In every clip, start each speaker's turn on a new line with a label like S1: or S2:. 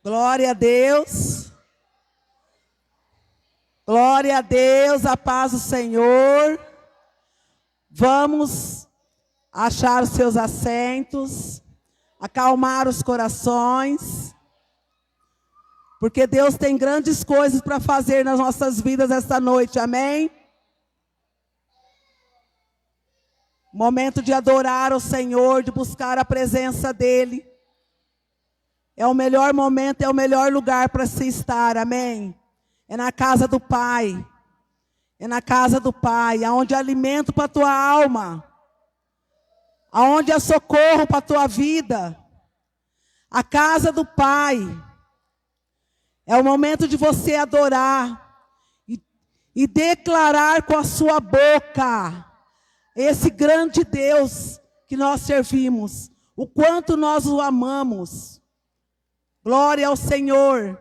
S1: Glória a Deus. Glória a Deus, a paz do Senhor. Vamos achar os seus assentos, acalmar os corações, porque Deus tem grandes coisas para fazer nas nossas vidas esta noite, amém? Momento de adorar o Senhor, de buscar a presença dEle. É o melhor momento, é o melhor lugar para se estar, amém? É na casa do Pai. É na casa do Pai, aonde há alimento para a tua alma. Aonde há socorro para a tua vida. A casa do Pai. É o momento de você adorar e declarar com a sua boca esse grande Deus que nós servimos, o quanto nós o amamos. Glória ao Senhor.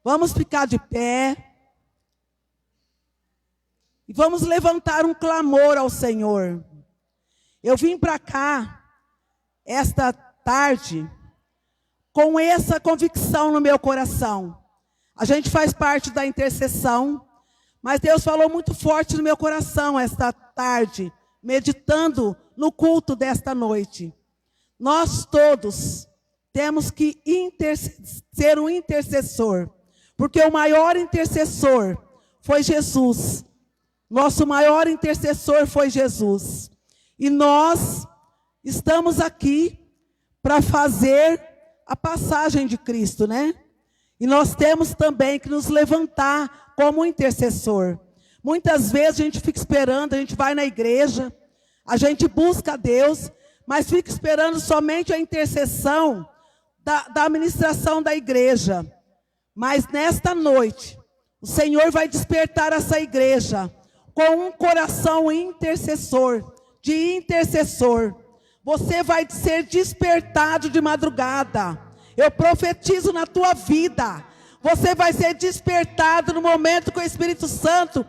S1: Vamos ficar de pé e vamos levantar um clamor ao Senhor. Eu vim para cá esta tarde com essa convicção no meu coração. A gente faz parte da intercessão, mas Deus falou muito forte no meu coração esta tarde, meditando no culto desta noite. Nós todos temos que ser um intercessor, porque o maior intercessor foi Jesus. Nosso maior intercessor foi Jesus. E nós estamos aqui para fazer a passagem de Cristo, né? E nós temos também que nos levantar como intercessor. Muitas vezes a gente fica esperando, a gente vai na igreja, a gente busca a Deus, mas fica esperando somente a intercessão da administração da igreja. Mas nesta noite, o Senhor vai despertar essa igreja com um coração intercessor, de intercessor. Você vai ser despertado de madrugada. Eu profetizo na tua vida. Você vai ser despertado no momento que o Espírito Santo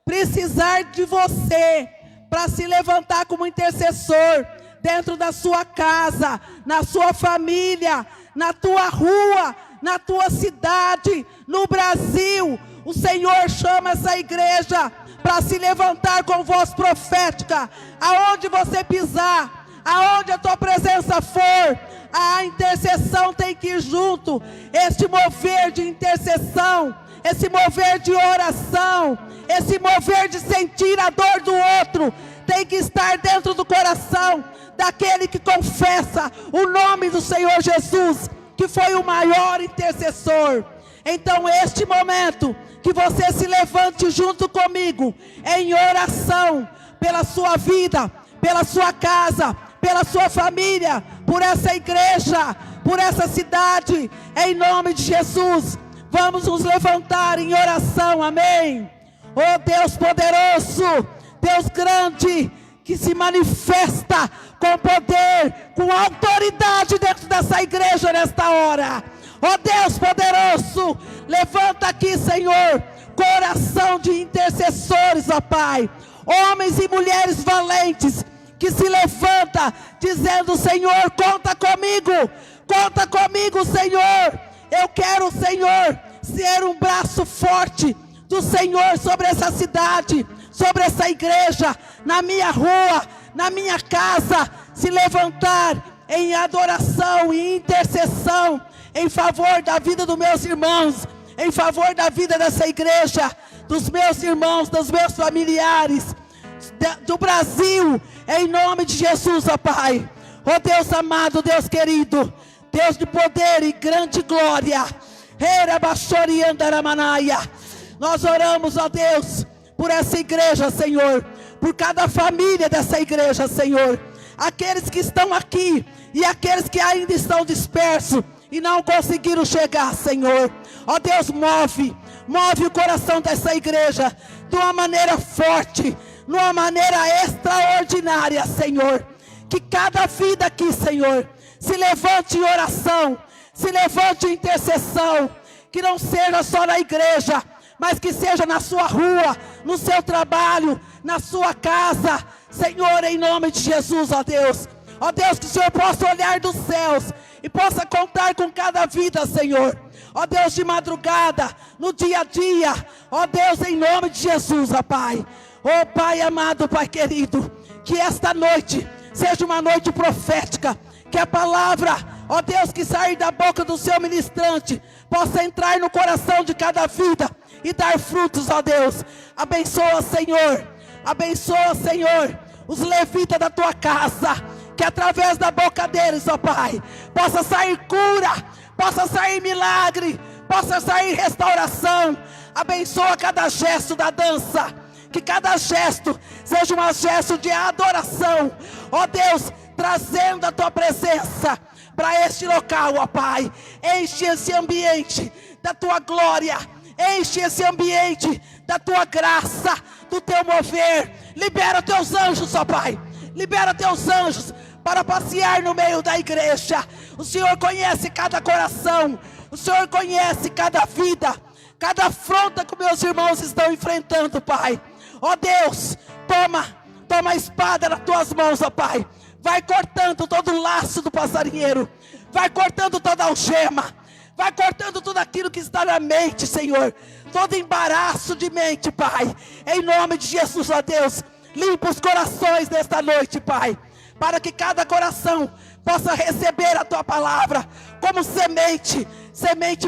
S1: precisar de você para se levantar como intercessor dentro da sua casa, na sua família, na tua rua, na tua cidade, no Brasil. O Senhor chama essa igreja para se levantar com voz profética. Aonde você pisar, aonde a tua presença for, a intercessão tem que ir junto. Este mover de intercessão, esse mover de oração, esse mover de sentir a dor do outro, tem que estar dentro do coração daquele que confessa o nome do Senhor Jesus, que foi o maior intercessor. Então este momento, que você se levante junto comigo, em oração, pela sua vida, pela sua casa, pela sua família, por essa igreja, por essa cidade, em nome de Jesus. Vamos nos levantar em oração, amém? Oh Deus poderoso, Deus grande, que se manifesta com poder, com autoridade dentro dessa igreja nesta hora. Oh Deus poderoso, levanta aqui, Senhor, coração de intercessores, ó Pai, homens e mulheres valentes, que se levanta dizendo: Senhor, conta comigo, Senhor. Eu quero, Senhor, ser um braço forte do Senhor sobre essa cidade, sobre essa igreja, na minha rua, na minha casa, se levantar em adoração e intercessão em favor da vida dos meus irmãos, em favor da vida dessa igreja, dos meus irmãos, dos meus familiares, do Brasil, em nome de Jesus, ó Pai. Ó Deus amado, Deus querido, Deus de poder e grande glória, nós oramos, ó Deus, por essa igreja, Senhor, por cada família dessa igreja, Senhor, aqueles que estão aqui e aqueles que ainda estão dispersos e não conseguiram chegar, Senhor. Ó Deus, move o coração dessa igreja de uma maneira forte, de uma maneira extraordinária, Senhor. Que cada vida aqui, Senhor, se levante em oração, se levante em intercessão, que não seja só na igreja, mas que seja na sua rua, no seu trabalho, na sua casa, Senhor, em nome de Jesus, ó Deus. Ó Deus, que o Senhor possa olhar dos céus e possa contar com cada vida, Senhor. Ó Deus, de madrugada, no dia a dia, ó Deus, em nome de Jesus, ó Pai. Ó Pai amado, Pai querido, que esta noite seja uma noite profética, que a palavra, ó Deus, que sair da boca do seu ministrante, possa entrar no coração de cada vida e dar frutos, ó Deus. Abençoa, Senhor, os levitas da tua casa, que através da boca deles, ó Pai, possa sair cura, possa sair milagre, possa sair restauração. Abençoa cada gesto da dança, que cada gesto seja um gesto de adoração, ó Deus, trazendo a tua presença para este local, ó Pai. Enche esse ambiente da tua glória, enche esse ambiente da tua graça, do teu mover. Libera teus anjos, ó Pai, libera teus anjos para passear no meio da igreja. O Senhor conhece cada coração, o Senhor conhece cada vida, cada afronta que meus irmãos estão enfrentando, Pai. Ó Deus, toma a espada nas tuas mãos, ó Pai. Vai cortando todo o laço do passarinheiro, vai cortando toda a algema, vai cortando tudo aquilo que está na mente, Senhor. Todo embaraço de mente, Pai. Em nome de Jesus, ó Deus, limpa os corações nesta noite, Pai, para que cada coração possa receber a tua palavra como semente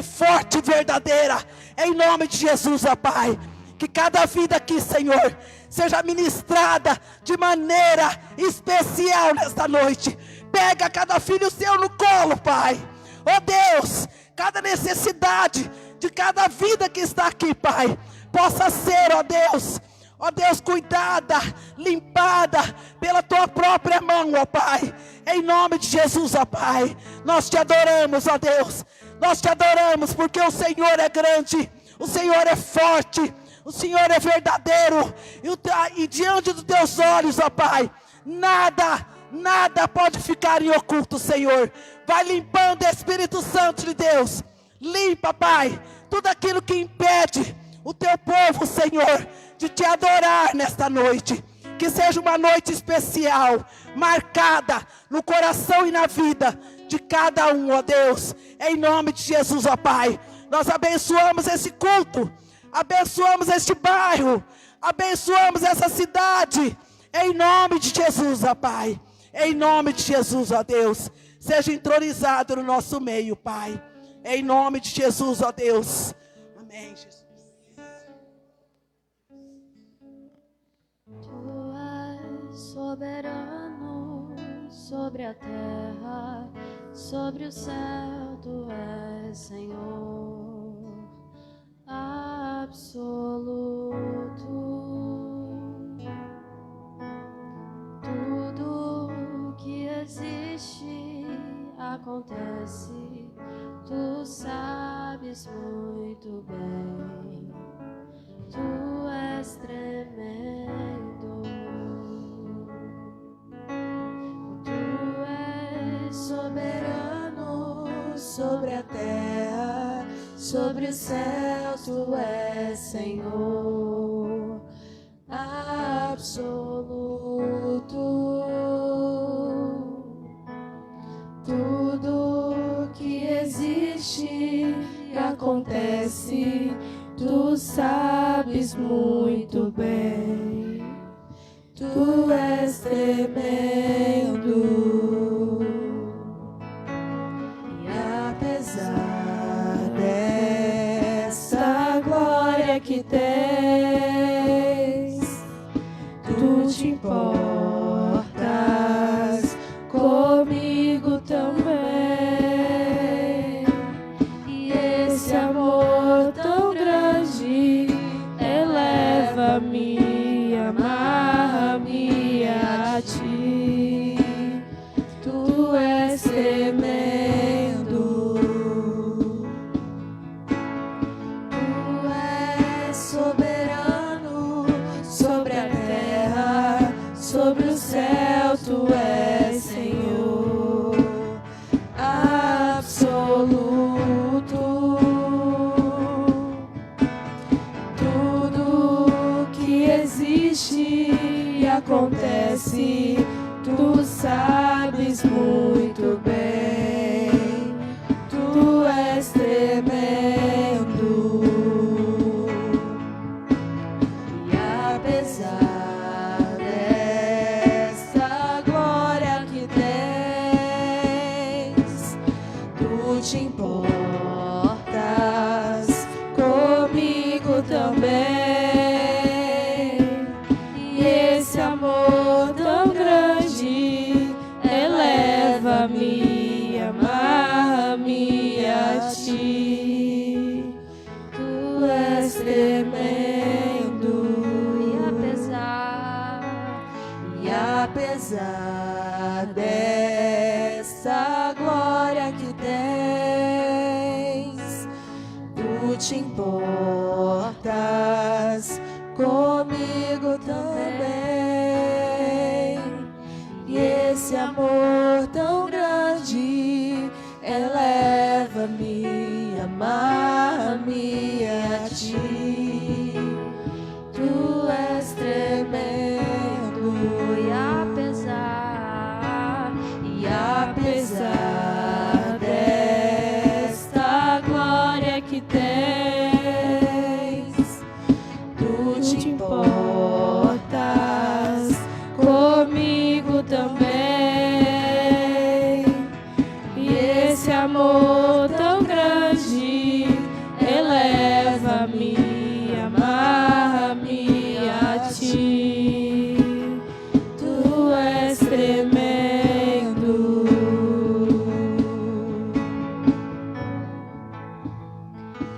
S1: forte e verdadeira. Em nome de Jesus, ó Pai. Que cada vida aqui, Senhor, seja ministrada de maneira especial nesta noite. Pega cada filho seu no colo, Pai. Ó Deus, cada necessidade de cada vida que está aqui, Pai, possa ser, ó Deus, cuidada, limpada pela tua própria mão, ó Pai. Em nome de Jesus, ó Pai, nós te adoramos, ó Deus. Nós te adoramos porque o Senhor é grande, o Senhor é forte, o Senhor é verdadeiro, e diante dos teus olhos, ó Pai, nada pode ficar em oculto, Senhor. Vai limpando, Espírito Santo de Deus. Limpa, Pai, tudo aquilo que impede o teu povo, Senhor, de te adorar nesta noite. Que seja uma noite especial, marcada no coração e na vida de cada um, ó Deus. Em nome de Jesus, ó Pai, nós abençoamos esse culto, abençoamos este bairro, abençoamos essa cidade, em nome de Jesus, ó Pai. Em nome de Jesus, ó Deus, seja entronizado no nosso meio, Pai. Em nome de Jesus, ó Deus. Amém, Jesus.
S2: Tu és soberano sobre a terra, sobre o céu, tu és Senhor absoluto. Tudo que existe acontece, tu sabes muito bem. Tu és tremendo. Tu és soberano sobre a terra, sobre o céu, tu és Senhor absoluto. Tudo que existe acontece, tu sabes muito bem. Tu és tremendo. E apesar dessa glória que tens, tu te importas comigo também. E esse amor tão grande eleva-me, amarra-me a ti. Tu és tremendo. Tu és soberano Tu te importas comigo também, e esse amor tão grande eleva-me, amarra-me a ti. Tu és tremendo, e apesar dessa glória que tens, tu te importas comigo também, e esse amor tão grande eleva-me, amarra-me a ti. Tu és tremendo, e apesar desta glória que tens, tu te importas comigo também, e esse amor tão grande eleva-me, amarra-me a ti. Tu és tremendo.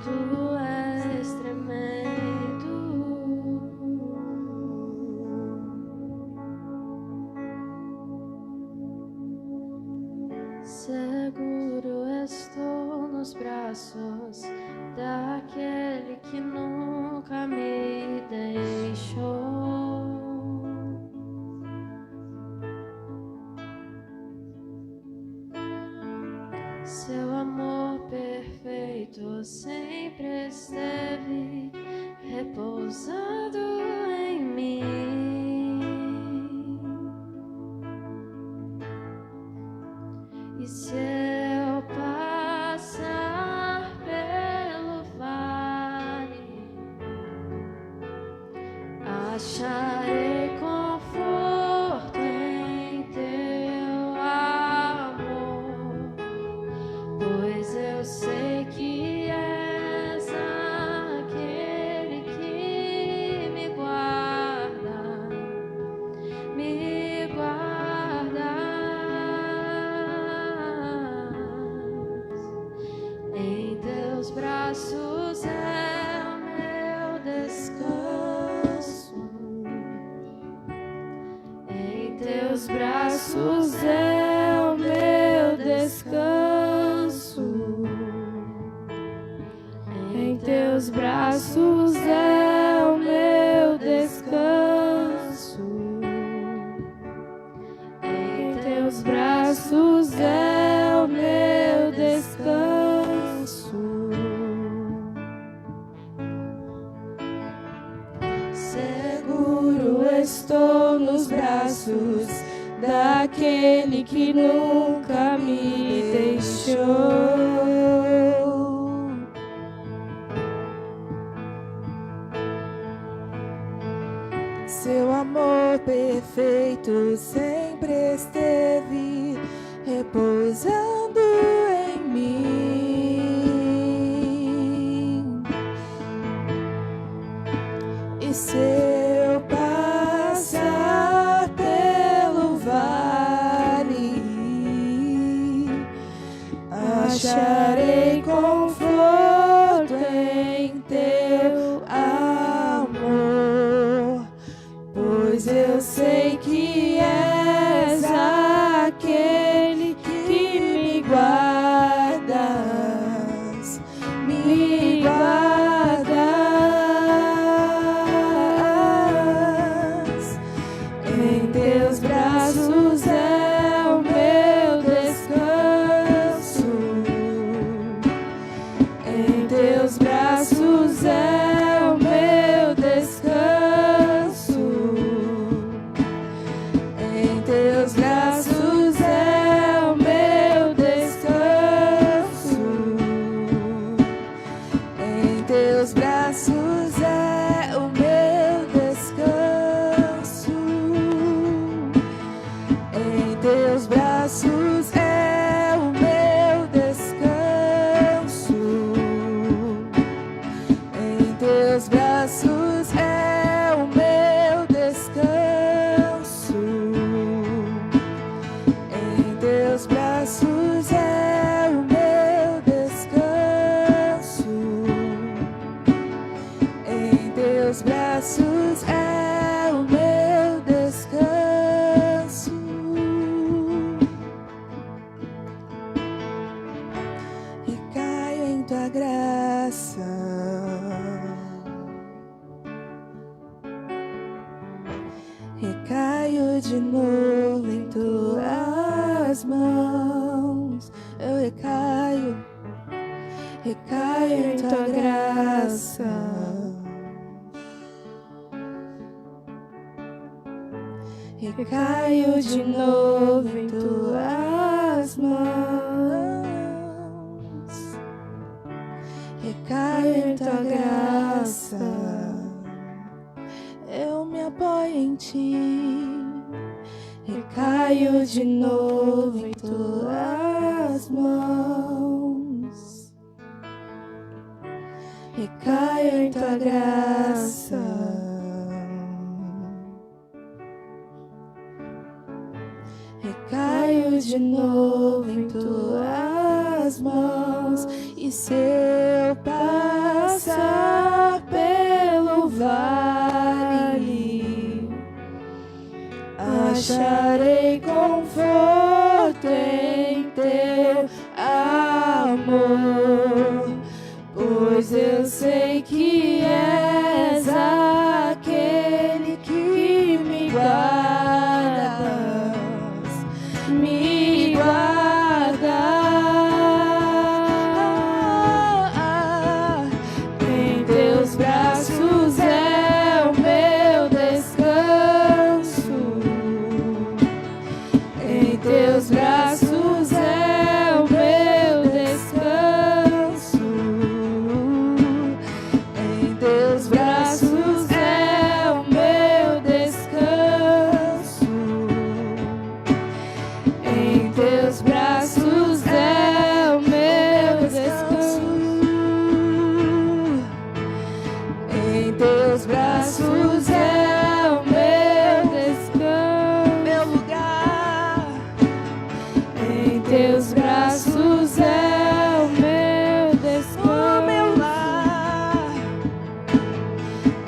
S2: Tu és tremendo. Seguro estou nos braços daquele que nunca me deixou. Seu amor perfeito sempre esteve repousando em mim. E se eu passar pelo vale, acharei conforto em teu amor, pois eu sei que és aquele que me guarda, me guarda. Em teus braços é o meu descanso. Em teus braços é o meu descanso. Em teus braços é o meu descanso. Em teus braços é o meu descanso. Seguro estou nos braços daquele que nunca me deixou. Seu amor perfeito sempre esteve repousando em mim. E se eu passar pelo vale, acharei conforto em teu amor, pois eu sei que és aquele que me guardas, me guardas. Em teus braços é o meu descanso. graça. Recaio de novo em tuas mãos. Eu recaio em tua graça. Recaio de novo em tuas mãos. Recaio em tua graça. Eu me apoio em ti. Recaio de novo em tuas mãos. Recaio em tua graça. Recaio de novo em tuas mãos. E se eu passar pelo vale, acharei conforto em teu amor, pois eu sei que és aquele que me guardas, me guardas. Em teus braços é o meu descanso. Em teus braços é o meu descanso. Em teus braços é o meu descanso. Em teus braços é o meu descanso. Em teus braços é o meu descanso. Meu lugar. Em teus braços é o meu descanso. Meu lar.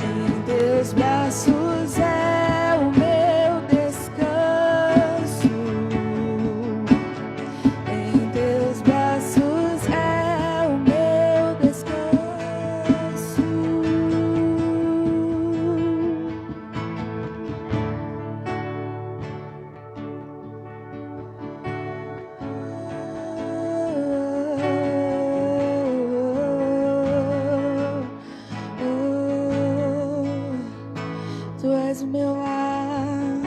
S2: Em teus braços é o meu descanso. Em teus braços é o meu descanso. Tu és o meu lar,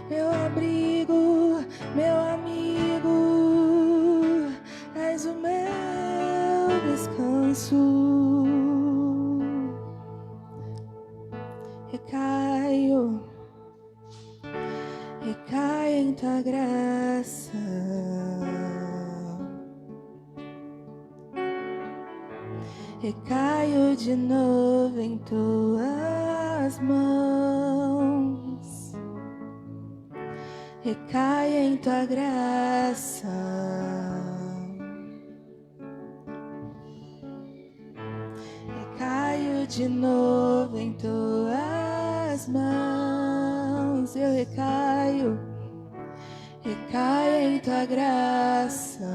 S2: meu abrigo, meu amigo, és o meu descanso. Recaio em tua graça. Recaio de novo em tuas mãos. Recaio em tua graça. Recaio de novo em tuas mãos. Eu recaio em tua graça.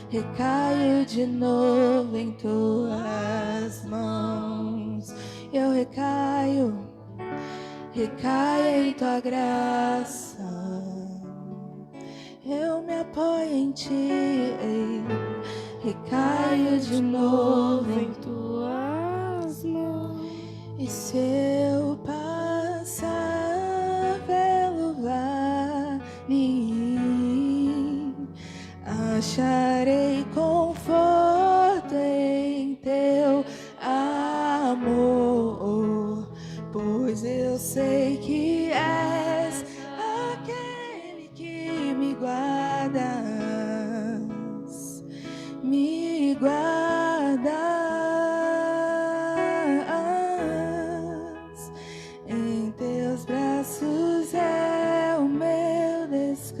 S2: Recaio de novo em tuas mãos. Eu recaio em tua graça. Eu me apoio em ti. Recaio de novo em tuas mãos. E se eu passar pelo vale, acharei conforto em teu amor, pois eu sei que és aquele que me guardas, me guardas. Em teus braços é o meu descanso.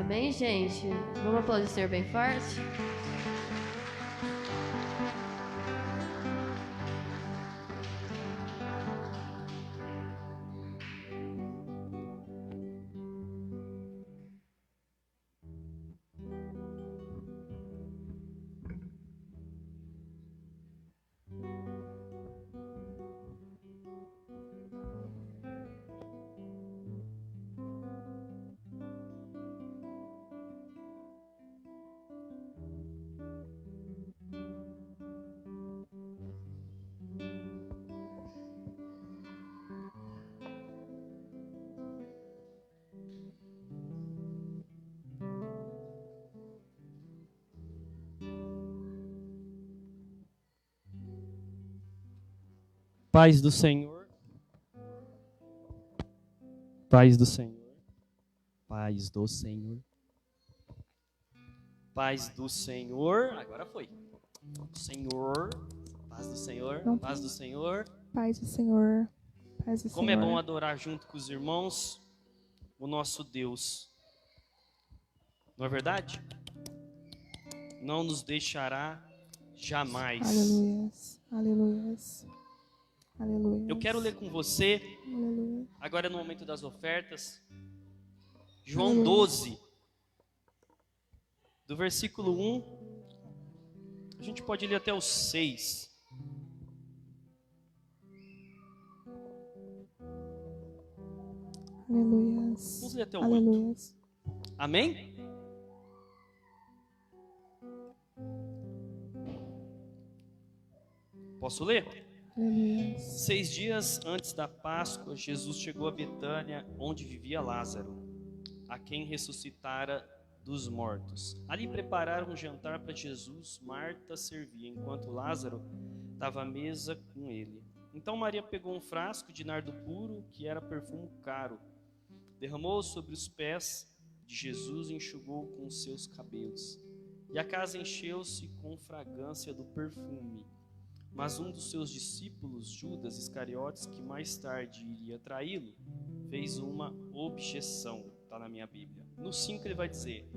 S2: Amém, gente? Vamos aplaudir o Senhor bem forte?
S3: Paz do Senhor. Paz do Senhor. Paz do Senhor. Paz do Senhor. Agora foi. Senhor. Paz do Senhor.
S4: Não.
S3: Paz do Senhor.
S4: Paz do Senhor. Paz do
S3: Como
S4: Senhor.
S3: é bom adorar junto com os irmãos o nosso Deus. Não é verdade? Não nos deixará jamais.
S4: Aleluias. Aleluias. Aleluias.
S3: Eu quero ler com você,
S4: Aleluia.
S3: agora no momento das ofertas, João
S4: Aleluia.
S3: 12, do versículo 1, a gente pode ler até o 6.
S4: Aleluias.
S3: Vamos ler até o 8.
S4: Aleluias.
S3: Amém? Posso ler?
S4: Aleluias.
S3: 6 dias antes da Páscoa, Jesus chegou a Betânia, onde vivia Lázaro, a quem ressuscitara dos mortos. Ali prepararam um jantar para Jesus. Marta servia, enquanto Lázaro estava à mesa com ele. Então Maria pegou um frasco de nardo puro, que era perfume caro, derramou sobre os pés de Jesus e enxugou com os seus cabelos. E a casa encheu-se com fragrância do perfume. Mas um dos seus discípulos, Judas Iscariotes, que mais tarde iria traí-lo, fez uma objeção. Está na minha Bíblia. No 5 ele vai dizer: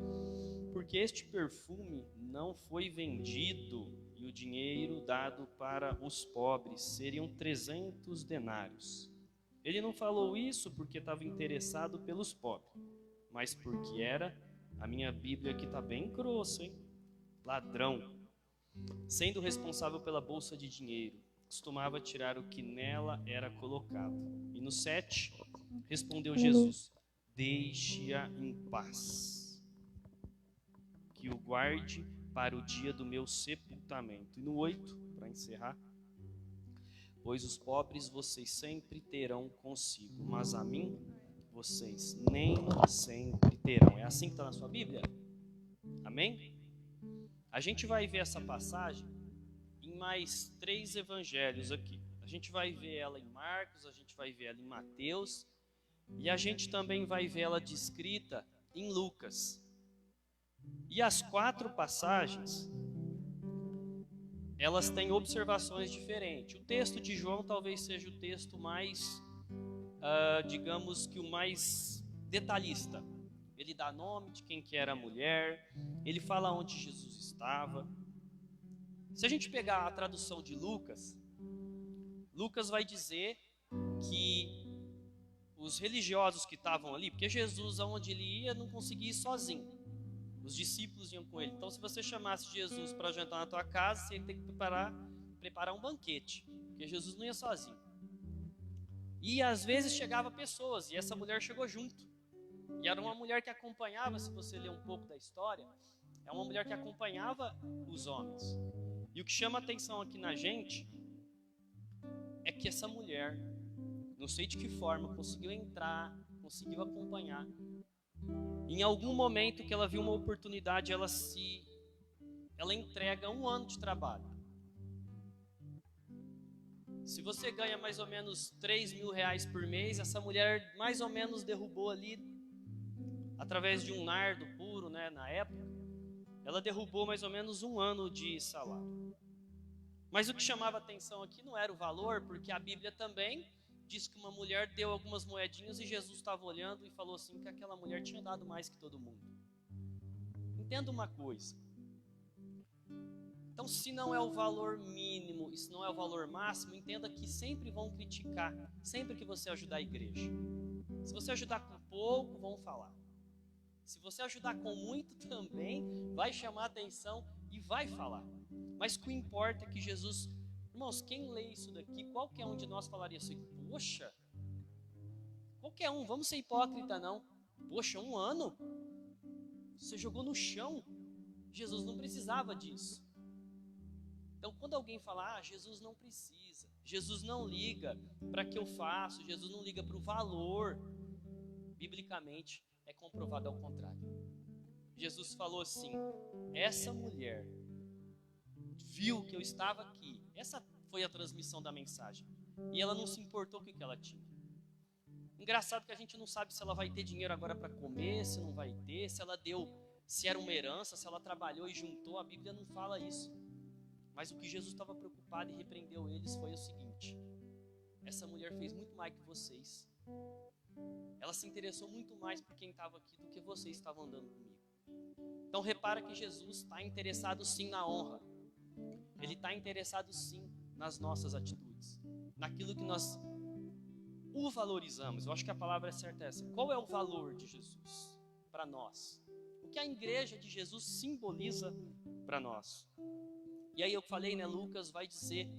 S3: porque este perfume não foi vendido e o dinheiro dado para os pobres seriam 300 denários. Ele não falou isso porque estava interessado pelos pobres, mas porque era, a minha Bíblia aqui está bem grossa, hein? Ladrão. Sendo responsável pela bolsa de dinheiro, costumava tirar o que nela era colocado. E no 7, respondeu Jesus: deixe-a em paz, que o guarde para o dia do meu sepultamento. E no 8, para encerrar: pois os pobres vocês sempre terão consigo, mas a mim vocês nem sempre terão. É assim que está na sua Bíblia? Amém? A gente vai ver essa passagem em mais 3 evangelhos aqui. A gente vai ver ela em Marcos, a gente vai ver ela em Mateus e a gente também vai ver ela descrita em Lucas. E as 4 passagens, elas têm observações diferentes. O texto de João talvez seja o texto mais, digamos que o mais detalhista. Ele dá nome de quem que era a mulher, ele fala onde Jesus estava. Se a gente pegar a tradução de Lucas, Lucas vai dizer que os religiosos que estavam ali, porque Jesus, aonde ele ia, não conseguia ir sozinho. Os discípulos iam com ele. Então, se você chamasse Jesus para jantar na tua casa, você ia ter que preparar um banquete, porque Jesus não ia sozinho. E às vezes chegava pessoas, e essa mulher chegou junto. E era uma mulher que acompanhava, se você ler um pouco da história, é uma mulher que acompanhava os homens. E o que chama a atenção aqui na gente é que essa mulher, não sei de que forma, conseguiu entrar, conseguiu acompanhar. Em algum momento que ela viu uma oportunidade, ela entrega 1 ano de trabalho. Se você ganha mais ou menos 3 mil reais por mês, essa mulher mais ou menos derrubou ali, através de um nardo puro, né, na época, ela derrubou mais ou menos 1 ano de salário. Mas o que chamava atenção aqui não era o valor, porque a Bíblia também diz que uma mulher deu algumas moedinhas e Jesus estava olhando e falou assim que aquela mulher tinha dado mais que todo mundo. Entenda uma coisa. Então, se não é o valor mínimo e se não é o valor máximo, entenda que sempre vão criticar, sempre que você ajudar a igreja. Se você ajudar com pouco, vão falar. Se você ajudar com muito também, vai chamar atenção e vai falar. Mas o que importa é que Jesus... Irmãos, quem lê isso daqui, qualquer um de nós falaria assim, poxa, qualquer um, vamos ser hipócrita não. Poxa, 1 ano? Você jogou no chão? Jesus não precisava disso. Então, quando alguém fala, Jesus não precisa, Jesus não liga para que eu faço, Jesus não liga para o valor, biblicamente é comprovado ao contrário. Jesus falou assim, essa mulher viu que eu estava aqui, essa foi a transmissão da mensagem, e ela não se importou com o que ela tinha. Engraçado que a gente não sabe se ela vai ter dinheiro agora para comer, se não vai ter, se ela deu, se era uma herança, se ela trabalhou e juntou, a Bíblia não fala isso. Mas o que Jesus estava preocupado e repreendeu eles foi o seguinte, essa mulher fez muito mais que vocês. Ela se interessou muito mais por quem estava aqui do que vocês estavam andando comigo. Então repara que Jesus está interessado sim na honra. Ele está interessado sim nas nossas atitudes, naquilo que nós o valorizamos. Eu acho que a palavra certa é essa. Qual é o valor de Jesus para nós? O que a igreja de Jesus simboliza para nós? E aí eu falei, né, Lucas vai dizer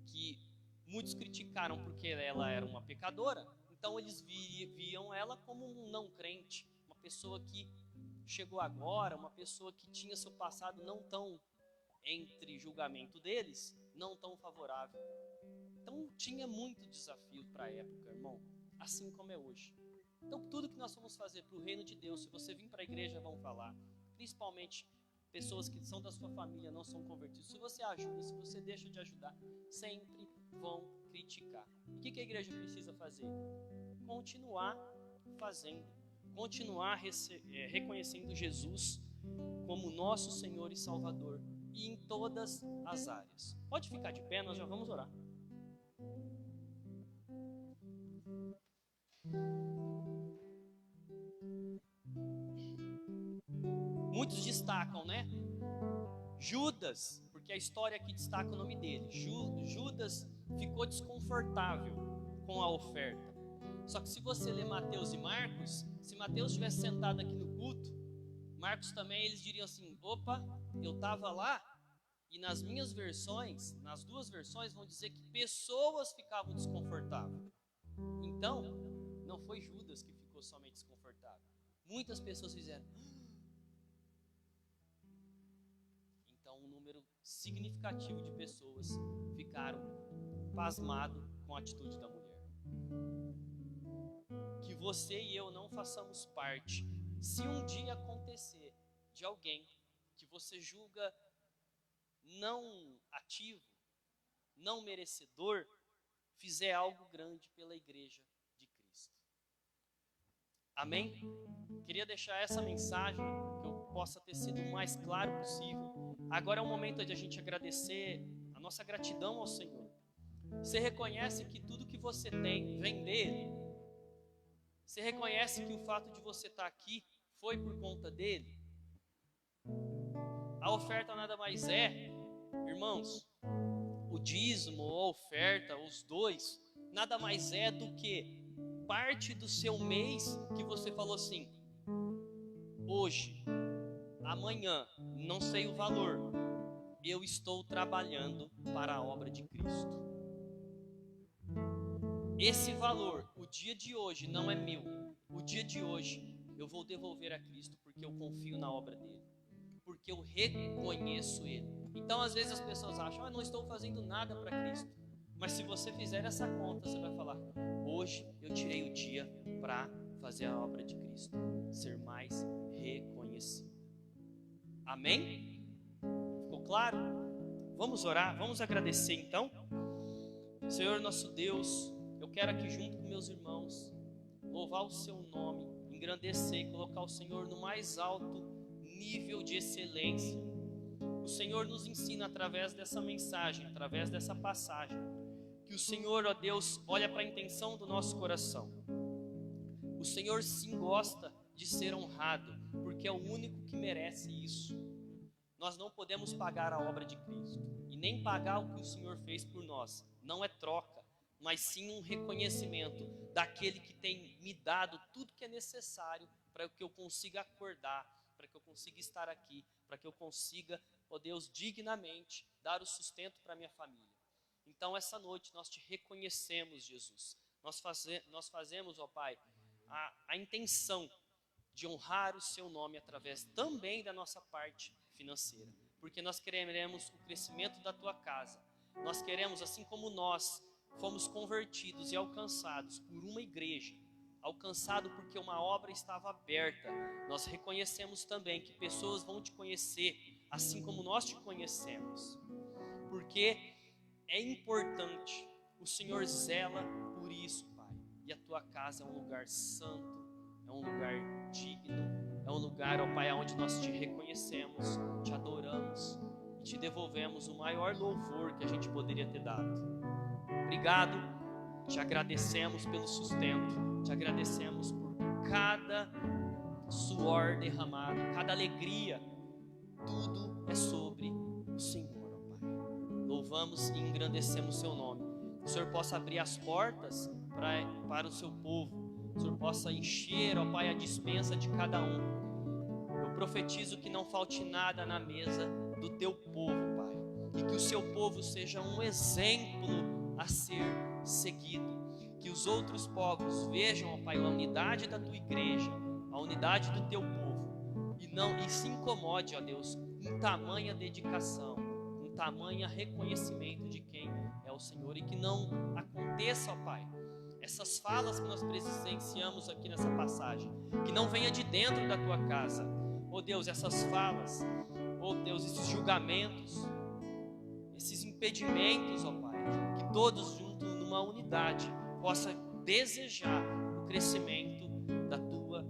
S3: que muitos criticaram porque ela era uma pecadora, então eles viam ela como um não crente, uma pessoa que chegou agora, uma pessoa que tinha seu passado não tão, entre julgamento deles, não tão favorável. Então tinha muito desafio para a época, irmão, assim como é hoje. Então tudo que nós vamos fazer para o reino de Deus, se você vir para a igreja, vão falar, principalmente pessoas que são da sua família, não são convertidos. Se você ajuda, se você deixa de ajudar, sempre vão criticar. O que a igreja precisa fazer? Continuar fazendo, continuar reconhecendo Jesus como nosso Senhor e Salvador, e em todas as áreas. Pode ficar de pé, nós já vamos orar. Muitos destacam, né? Judas, porque a história aqui destaca o nome dele. Judas ficou desconfortável com a oferta. Só que se você ler Mateus e Marcos, se Mateus estivesse sentado aqui no culto, Marcos também, eles diriam assim, opa, eu estava lá, e nas minhas versões, nas duas versões, vão dizer que pessoas ficavam desconfortáveis. Então, não foi Judas que ficou somente desconfortável. Muitas pessoas fizeram... Então, um número significativo de pessoas ficaram pasmados com a atitude da mulher. Que você e eu não façamos parte. Se um dia acontecer de alguém que você julga não ativo, não merecedor, fizer algo grande pela igreja de Cristo. Amém? Queria deixar essa mensagem, que eu possa ter sido o mais claro possível. Agora é o momento de a gente agradecer a nossa gratidão ao Senhor. Você reconhece que tudo que você tem vem dele? Você reconhece que o fato de você estar aqui foi por conta dele? A oferta nada mais é, irmãos, o dízimo ou a oferta, os dois, nada mais é do que parte do seu mês que você falou assim, hoje, amanhã, não sei o valor, eu estou trabalhando para a obra de Cristo. Esse valor, o dia de hoje não é meu, o dia de hoje eu vou devolver a Cristo porque eu confio na obra dele, porque eu reconheço ele. Então às vezes as pessoas acham, não estou fazendo nada para Cristo, mas se você fizer essa conta, você vai falar, hoje eu tirei o dia para fazer a obra de Cristo, ser mais reconhecido. Amém? Ficou claro? Vamos orar, vamos agradecer então. Senhor nosso Deus, eu quero aqui junto com meus irmãos louvar o seu nome, engrandecer, colocar o Senhor no mais alto nível de excelência. O Senhor nos ensina através dessa mensagem, através dessa passagem, que que o Senhor, ó Deus, olha para a intenção do nosso coração. O Senhor sim gosta de ser honrado, porque é o único que merece isso. Nós não podemos pagar a obra de Cristo e nem pagar o que o Senhor fez por nós. Não é troca, mas sim um reconhecimento daquele que tem me dado tudo que é necessário para que eu consiga acordar, para que eu consiga estar aqui, para que eu consiga, ó Deus, dignamente dar o sustento para minha família. Então, essa noite nós te reconhecemos, Jesus. Nós fazemos, ó Pai, a intenção de honrar o seu nome através também da nossa parte financeira, porque nós queremos o crescimento da tua casa. Nós queremos, assim como nós fomos convertidos e alcançados por uma igreja, alcançado porque uma obra estava aberta, nós reconhecemos também que pessoas vão te conhecer assim como nós te conhecemos, porque é importante. O Senhor zela por isso, Pai, e a tua casa é um lugar santo, é um lugar digno, é um lugar, ó Pai, onde nós te reconhecemos, te adoramos e te devolvemos o maior louvor que a gente poderia ter dado. Obrigado, te agradecemos pelo sustento, te agradecemos por cada suor derramado, cada alegria. Tudo é sobre o Senhor, ó Pai. Louvamos e engrandecemos o seu nome. Que o Senhor possa abrir as portas para o seu povo. Que o Senhor possa encher, ó Pai, a despensa de cada um. Eu profetizo que não falte nada na mesa do teu povo, Pai. E que o seu povo seja um exemplo a ser seguido, que os outros povos vejam, ó Pai, a unidade da tua igreja, a unidade do teu povo, e se incomode, ó Deus, em tamanha dedicação, em tamanha reconhecimento de quem é o Senhor, e que não aconteça, ó Pai, essas falas que nós presenciamos aqui nessa passagem, que não venha de dentro da tua casa, ó Deus, essas falas, ó Deus, esses julgamentos, esses impedimentos, ó Pai, que todos juntos numa unidade possa desejar o crescimento da tua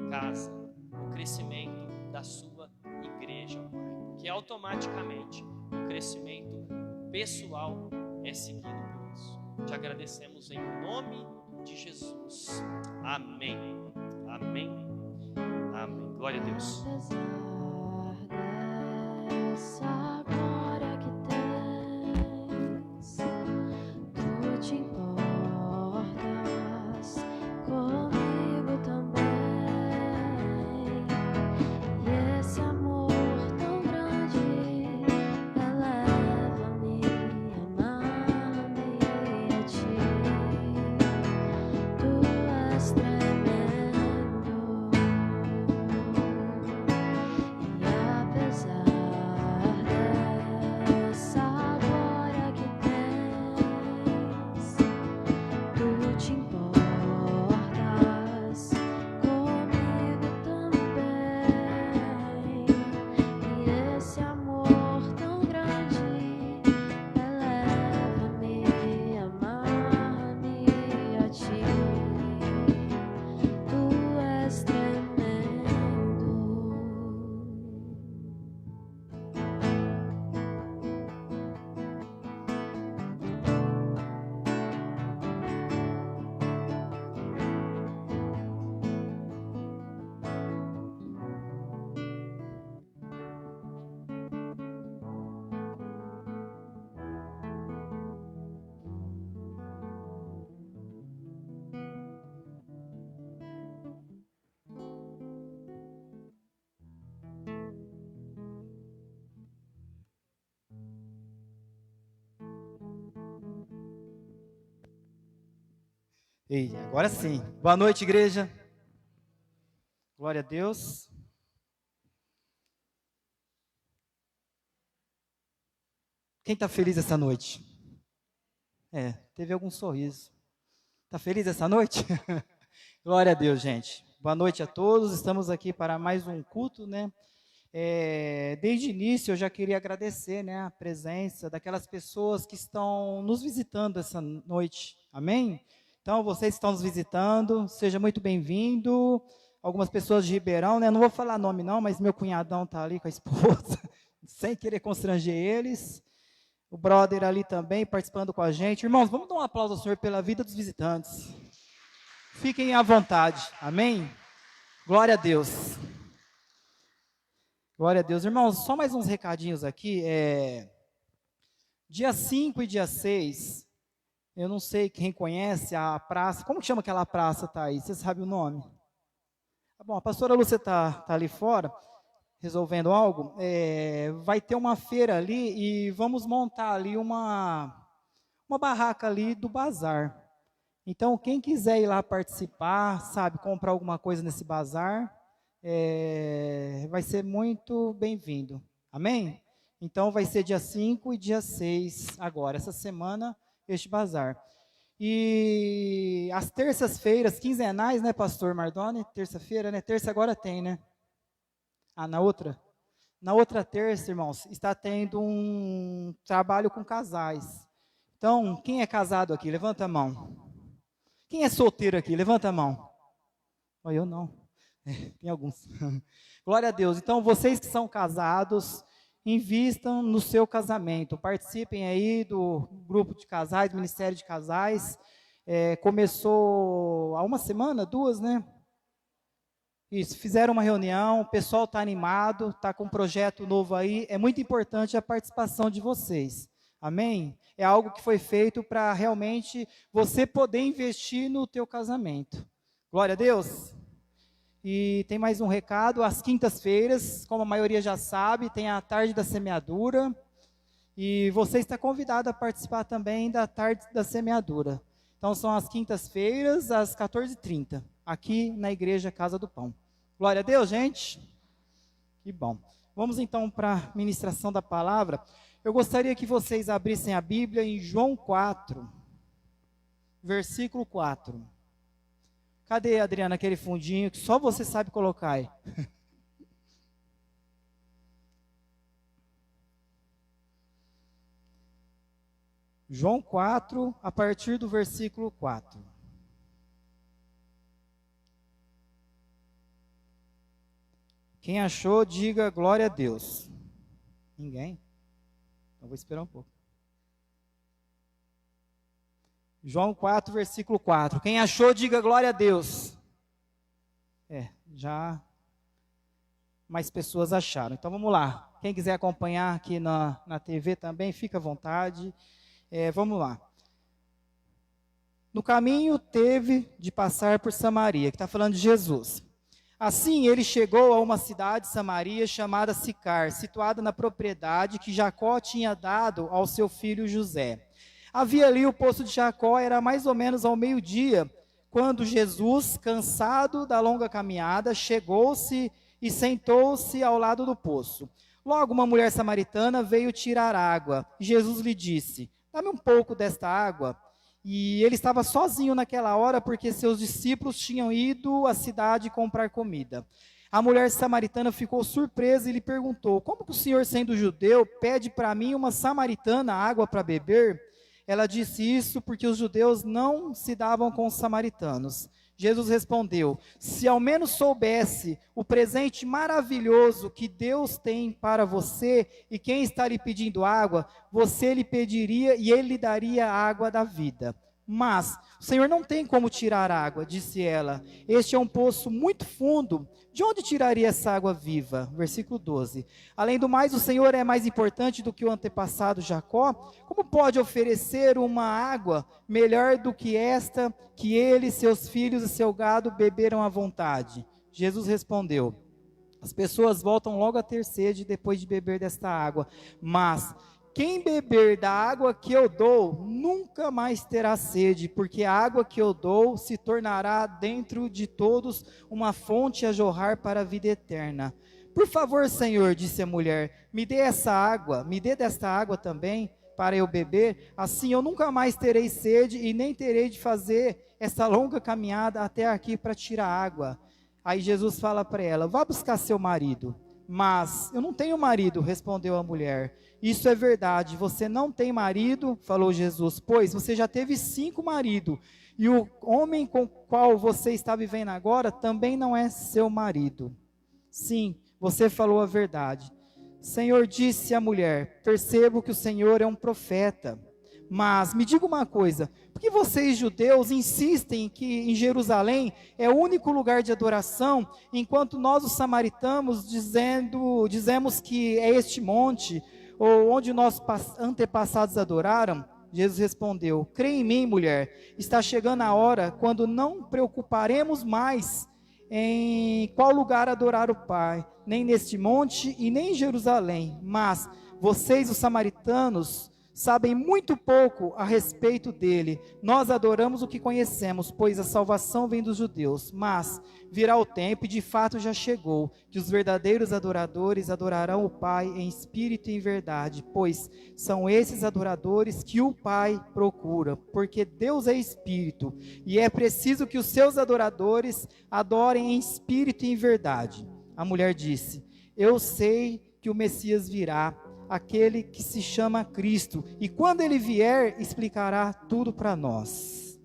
S3: casa, o crescimento da sua igreja, ó Pai, porque automaticamente o crescimento pessoal é seguido por isso. Te agradecemos em nome de Jesus. Amém. Amém. Amém. Glória a Deus.
S2: Apesar dessa glória que tens, tu te importas comigo também. E esse amor tão grande eleva-me, ama-me a ti. Tu és tremendo. E apesar dessa glória que tens, tu te importas comigo também. E esse amor tão grande eleva-me, ama-me a ti. Tu és tremendo.
S5: Ei, agora sim. Boa noite, igreja. Glória a Deus. Quem está feliz essa noite? Teve algum sorriso. Está feliz essa noite? Glória a Deus, gente. Boa noite a todos. Estamos aqui para mais um culto, né? Desde o início eu já queria agradecer, né, a presença daquelas pessoas que estão nos visitando essa noite. Amém? Então, vocês que estão nos visitando, seja muito bem-vindo. Algumas pessoas de Ribeirão, né? Não vou falar nome não, mas meu cunhadão está ali com a esposa, sem querer constranger eles. o brother ali também participando com a gente. Irmãos, vamos dar um aplauso ao Senhor pela vida dos visitantes. Fiquem à vontade, amém? Glória a Deus. Glória a Deus. Irmãos, só mais uns recadinhos aqui. Dia 5 e dia 6, eu não sei quem conhece a praça. Como que chama aquela praça, Thaís? Você sabe o nome? Bom, a pastora Lúcia está ali fora, resolvendo algo. Vai ter uma feira ali e vamos montar ali uma barraca ali do bazar. Então, quem quiser ir lá participar, sabe, comprar alguma coisa nesse bazar, vai ser muito bem-vindo. Amém? Então, vai ser dia 5 e dia 6 agora, essa semana, este bazar. E as terças-feiras quinzenais, né, pastor Mardoni? Terça-feira, né? Terça agora tem, né? Na outra? Na outra terça, irmãos, está tendo um trabalho com casais. Então, quem é casado aqui? Levanta a mão. Quem é solteiro aqui? Levanta a mão. Eu não. Tem alguns. Glória a Deus. Então, vocês que são casados, invistam no seu casamento. Participem aí do grupo de casais, Ministério de Casais. Começou há uma semana, 2, né? Isso, fizeram uma reunião, o pessoal está animado, está com um projeto novo aí. É muito importante a participação de vocês. Amém? É algo que foi feito para realmente você poder investir no teu casamento. Glória a Deus. E tem mais um recado, às quintas-feiras, como a maioria já sabe, tem a tarde da semeadura. E você está convidado a participar também da tarde da semeadura. Então são as quintas-feiras, às 14h30, aqui na Igreja Casa do Pão. Glória a Deus, gente. Que bom. Vamos então para a ministração da palavra. Eu gostaria que vocês abrissem a Bíblia em João 4, versículo 4. Cadê, Adriana, aquele fundinho que só você sabe colocar aí? João 4, a partir do versículo 4. Quem achou, diga glória a Deus. Ninguém? Então vou esperar um pouco. João 4, versículo 4. Quem achou, diga glória a Deus. Já mais pessoas acharam. Então vamos lá. Quem quiser acompanhar aqui na TV também, fica à vontade. Vamos lá. No caminho teve de passar por Samaria, que está falando de Jesus. Assim ele chegou a uma cidade de Samaria chamada Sicar, situada na propriedade que Jacó tinha dado ao seu filho José. Havia ali o poço de Jacó, era mais ou menos ao meio-dia, quando Jesus, cansado da longa caminhada, chegou-se e sentou-se ao lado do poço. Logo uma mulher samaritana veio tirar água. Jesus lhe disse: dá-me um pouco desta água. E ele estava sozinho naquela hora, porque seus discípulos tinham ido à cidade comprar comida. A mulher samaritana ficou surpresa e lhe perguntou: como que o senhor, sendo judeu, pede para mim, uma samaritana, água para beber? Ela disse isso porque os judeus não se davam com os samaritanos. Jesus respondeu: se ao menos soubesse o presente maravilhoso que Deus tem para você e quem está lhe pedindo água, você lhe pediria e ele lhe daria a água da vida. Mas o Senhor não tem como tirar água, disse ela. Este é um poço muito fundo. De onde tiraria essa água viva? Versículo 12. Além do mais, o Senhor é mais importante do que o antepassado Jacó? Como pode oferecer uma água melhor do que esta, que ele, seus filhos e seu gado beberam à vontade? Jesus respondeu: as pessoas voltam logo a ter sede depois de beber desta água, mas quem beber da água que eu dou, nunca mais terá sede, porque a água que eu dou se tornará dentro de todos uma fonte a jorrar para a vida eterna. Por favor, Senhor, disse a mulher, me dê desta água também, para eu beber, assim eu nunca mais terei sede e nem terei de fazer essa longa caminhada até aqui para tirar água. Aí Jesus fala para ela: vá buscar seu marido. Mas eu não tenho marido, respondeu a mulher. Isso é verdade, você não tem marido, falou Jesus, pois você já teve 5 maridos, e o homem com o qual você está vivendo agora também não é seu marido. Sim, você falou a verdade. Senhor disse à mulher: percebo que o Senhor é um profeta. Mas me diga uma coisa, por que vocês judeus insistem que em Jerusalém é o único lugar de adoração, enquanto nós os samaritanos dizemos que é este monte, ou onde nossos antepassados adoraram? Jesus respondeu: crê em mim, mulher, está chegando a hora quando não preocuparemos mais em qual lugar adorar o Pai, nem neste monte e nem em Jerusalém, mas vocês, os samaritanos, sabem muito pouco a respeito dele. Nós adoramos o que conhecemos, pois a salvação vem dos judeus. Mas virá o tempo, e de fato já chegou, que os verdadeiros adoradores adorarão o Pai em espírito e em verdade, pois são esses adoradores que o Pai procura, porque Deus é espírito, e é preciso que os seus adoradores adorem em espírito e em verdade. A mulher disse: eu sei que o Messias virá, aquele que se chama Cristo, e quando ele vier, explicará tudo para nós.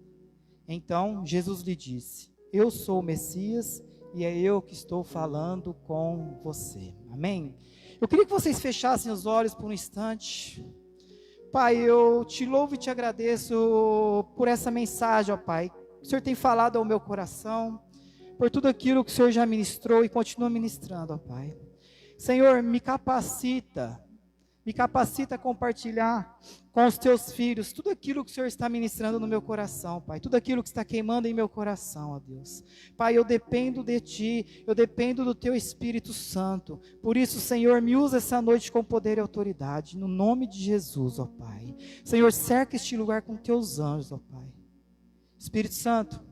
S5: Então Jesus lhe disse: eu sou o Messias, e é eu que estou falando com você. Amém? Eu queria que vocês fechassem os olhos por um instante. Pai, eu te louvo e te agradeço por essa mensagem, ó Pai. O Senhor tem falado ao meu coração, por tudo aquilo que o Senhor já ministrou e continua ministrando, ó Pai. Senhor, me capacita a compartilhar com os teus filhos tudo aquilo que o Senhor está ministrando no meu coração, Pai, tudo aquilo que está queimando em meu coração, ó Deus. Pai, eu dependo de Ti, eu dependo do Teu Espírito Santo. Por isso, Senhor, me usa essa noite com poder e autoridade, no nome de Jesus, ó Pai. Senhor, cerca este lugar com Teus anjos, ó Pai. Espírito Santo,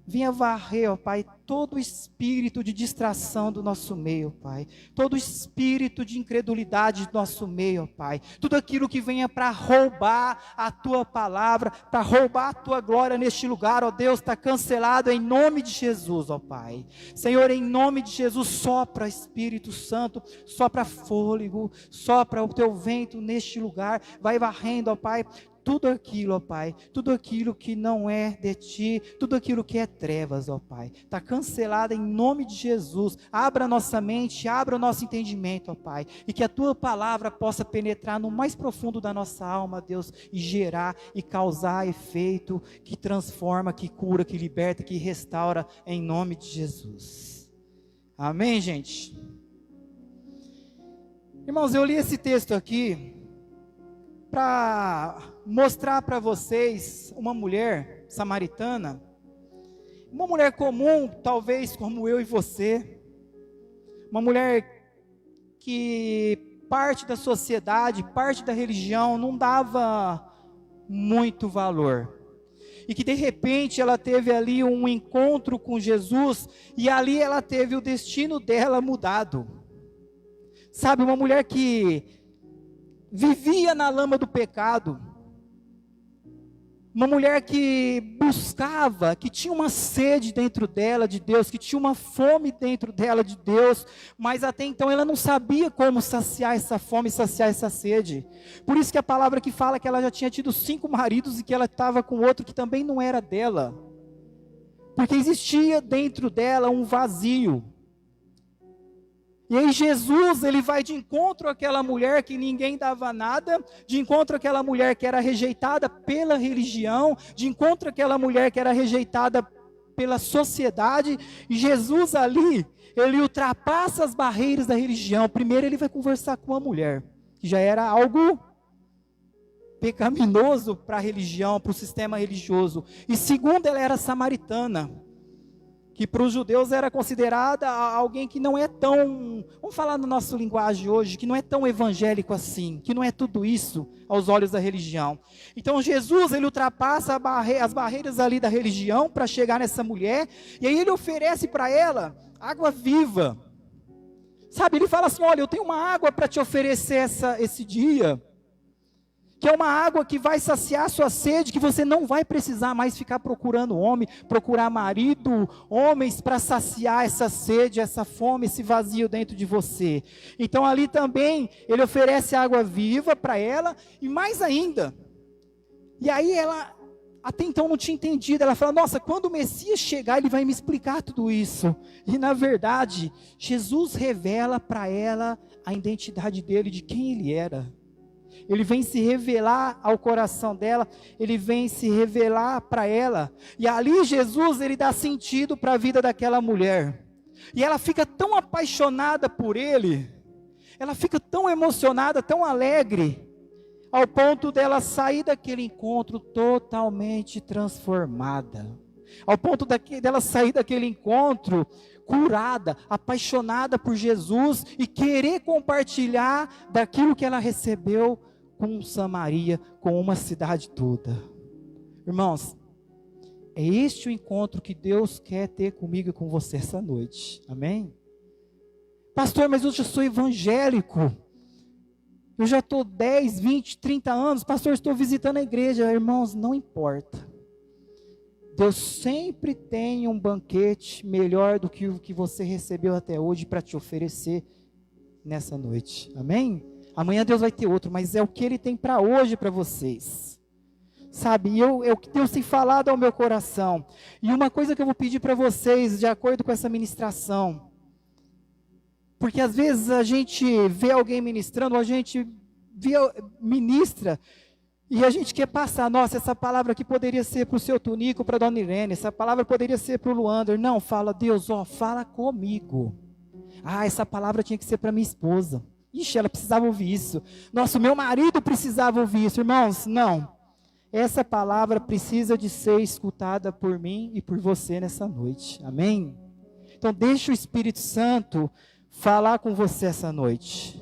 S5: venha varrer, ó Pai, todo espírito de distração do nosso meio, Pai. Todo espírito de incredulidade do nosso meio, ó Pai. Tudo aquilo que venha para roubar a Tua palavra, para roubar a Tua glória neste lugar, ó Deus, está cancelado em nome de Jesus, ó Pai. Senhor, em nome de Jesus, sopra Espírito Santo, sopra fôlego, sopra o Teu vento neste lugar, vai varrendo, ó Pai, tudo aquilo, ó Pai, tudo aquilo que não é de Ti, tudo aquilo que é trevas, ó Pai, está cancelado em nome de Jesus. Abra nossa mente, abra o nosso entendimento, ó Pai, e que a Tua palavra possa penetrar no mais profundo da nossa alma, Deus, e gerar e causar efeito que transforma, que cura, que liberta, que restaura, em nome de Jesus. Amém, gente? Irmãos, eu li esse texto aqui para mostrar para vocês uma mulher samaritana, uma mulher comum, talvez como eu e você, uma mulher que parte da sociedade, parte da religião não dava muito valor, e que de repente ela teve ali um encontro com Jesus, e ali ela teve o destino dela mudado. Sabe, uma mulher que vivia na lama do pecado, uma mulher que buscava, que tinha uma sede dentro dela de Deus, que tinha uma fome dentro dela de Deus, mas até então ela não sabia como saciar essa fome, saciar essa sede. Por isso que a palavra que fala que ela já tinha tido 5 maridos e que ela estava com outro que também não era dela, porque existia dentro dela um vazio. E aí Jesus, ele vai de encontro àquela mulher que ninguém dava nada, de encontro àquela mulher que era rejeitada pela religião, de encontro àquela mulher que era rejeitada pela sociedade, e Jesus ali, ele ultrapassa as barreiras da religião. Primeiro ele vai conversar com a mulher, que já era algo pecaminoso para a religião, para o sistema religioso. E segundo, ela era samaritana, que para os judeus era considerada alguém que não é tão, vamos falar no nosso linguagem hoje, que não é tão evangélico assim, que não é tudo isso aos olhos da religião. Então Jesus, ele ultrapassa as barreiras ali da religião para chegar nessa mulher, e aí ele oferece para ela água viva. Sabe, ele fala assim: olha, eu tenho uma água para te oferecer esse dia, que é uma água que vai saciar a sua sede, que você não vai precisar mais ficar procurando homem, procurar marido, homens para saciar essa sede, essa fome, esse vazio dentro de você. Então ali também ele oferece água viva para ela, e mais ainda, e aí ela até então não tinha entendido. Ela fala, nossa, quando o Messias chegar, ele vai me explicar tudo isso. E na verdade, Jesus revela para ela a identidade dele, de quem ele era. Ele vem se revelar ao coração dela, ele vem se revelar para ela. E ali Jesus, ele dá sentido para a vida daquela mulher. E ela fica tão apaixonada por ele, ela fica tão emocionada, tão alegre, ao ponto dela sair daquele encontro totalmente transformada. Ao ponto dela sair daquele encontro curada, apaixonada por Jesus e querer compartilhar daquilo que ela recebeu com Samaria, com uma cidade toda. Irmãos, é este o encontro que Deus quer ter comigo e com você essa noite. Amém? Pastor, mas eu já sou evangélico. Eu já estou 10, 20, 30 anos. Pastor, estou visitando a igreja. Irmãos, não importa. Deus sempre tem um banquete melhor do que o que você recebeu até hoje para te oferecer nessa noite. Amém? Amanhã Deus vai ter outro, mas é o que Ele tem para hoje para vocês. Sabe, é o que Deus tem falado ao meu coração. E uma coisa que eu vou pedir para vocês, de acordo com essa ministração, porque às vezes a gente vê alguém ministrando, a gente ministra, e a gente quer passar, nossa, essa palavra aqui poderia ser para o seu Tunico, para a dona Irene, essa palavra poderia ser para o Luander. Não, fala, Deus, fala comigo. Ah, essa palavra tinha que ser para minha esposa. Ixi, ela precisava ouvir isso. Nossa, o meu marido precisava ouvir isso. Irmãos, não. Essa palavra precisa de ser escutada por mim e por você nessa noite. Amém? Então deixa o Espírito Santo falar com você essa noite.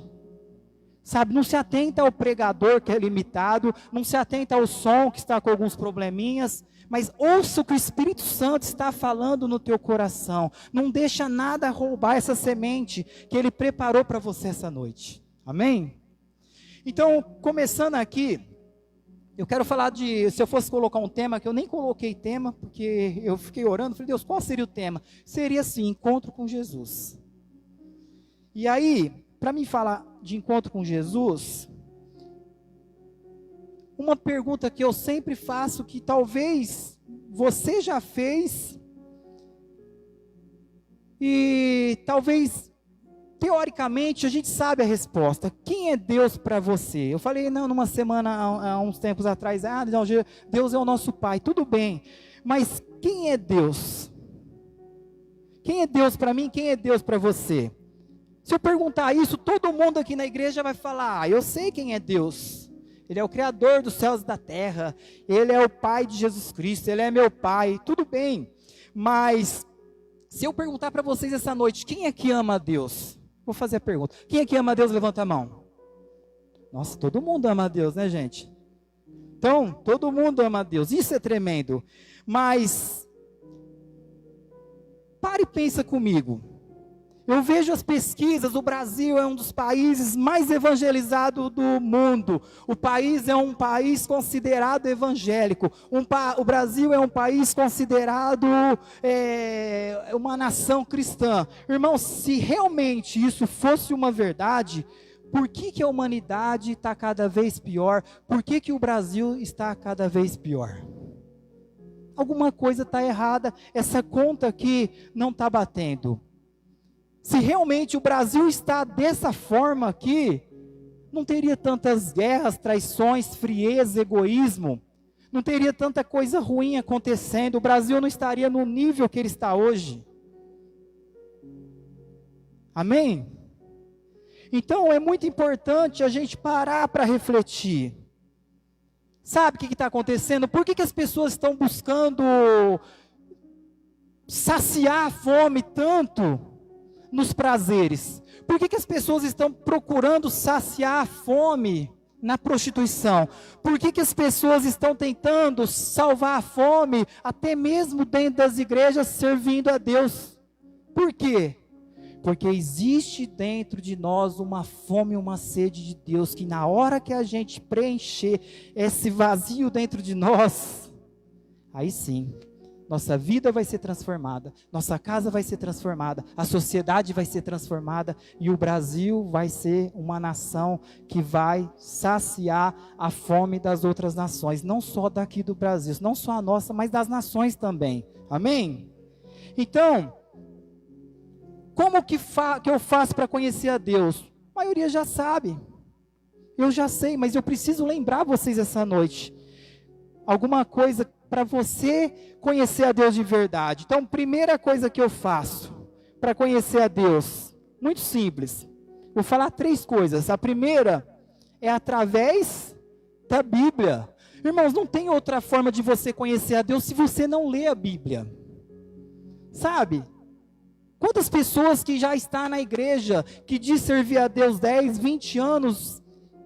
S5: Sabe, não se atenta ao pregador que é limitado, não se atenta ao som que está com alguns probleminhas, mas ouça o que o Espírito Santo está falando no teu coração. Não deixa nada roubar essa semente que Ele preparou para você essa noite. Amém? Então, começando aqui, eu quero falar se eu fosse colocar um tema, que eu nem coloquei tema, porque eu fiquei orando, falei, Deus, qual seria o tema? Seria assim, encontro com Jesus. E aí, para mim falar de encontro com Jesus, uma pergunta que eu sempre faço, que talvez você já fez, e talvez, teoricamente, a gente sabe a resposta. Quem é Deus para você? Eu falei, não, numa semana, há uns tempos atrás, não, Deus é o nosso Pai, tudo bem, mas quem é Deus? Quem é Deus para mim? Quem é Deus para você? Se eu perguntar isso, todo mundo aqui na igreja vai falar, eu sei quem é Deus. Ele é o Criador dos céus e da terra, Ele é o Pai de Jesus Cristo, Ele é meu Pai, tudo bem. Mas, se eu perguntar para vocês essa noite, quem é que ama a Deus? Vou fazer a pergunta, quem é que ama a Deus? Levanta a mão. Nossa, todo mundo ama a Deus, né, gente? Então, todo mundo ama a Deus, isso é tremendo. Mas, pare e pensa comigo. Eu vejo as pesquisas, o Brasil é um dos países mais evangelizados do mundo. O país é um país considerado evangélico. O Brasil é um país considerado uma nação cristã. Irmãos, se realmente isso fosse uma verdade, por que a humanidade está cada vez pior? Por que o Brasil está cada vez pior? Alguma coisa está errada, essa conta aqui não está batendo. Se realmente o Brasil está dessa forma aqui, não teria tantas guerras, traições, frieza, egoísmo, não teria tanta coisa ruim acontecendo, o Brasil não estaria no nível que ele está hoje. Amém? Então é muito importante a gente parar para refletir. Sabe o que está acontecendo? Por que as pessoas estão buscando saciar a fome tanto nos prazeres? Por que as pessoas estão procurando saciar a fome na prostituição? Por que as pessoas estão tentando salvar a fome até mesmo dentro das igrejas servindo a Deus? Por quê? Porque existe dentro de nós uma fome e uma sede de Deus, que na hora que a gente preencher esse vazio dentro de nós, aí sim, nossa vida vai ser transformada, nossa casa vai ser transformada, a sociedade vai ser transformada e o Brasil vai ser uma nação que vai saciar a fome das outras nações, não só daqui do Brasil, não só a nossa, mas das nações também. Amém? Então, como que eu faço para conhecer a Deus? A maioria já sabe. Eu já sei, mas eu preciso lembrar vocês essa noite. Alguma coisa para você conhecer a Deus de verdade. Então, primeira coisa que eu faço para conhecer a Deus, muito simples. Vou falar 3 coisas. A primeira é através da Bíblia. Irmãos, não tem outra forma de você conhecer a Deus se você não lê a Bíblia. Sabe? Quantas pessoas que já estão na igreja, que diz servir a Deus 10, 20 anos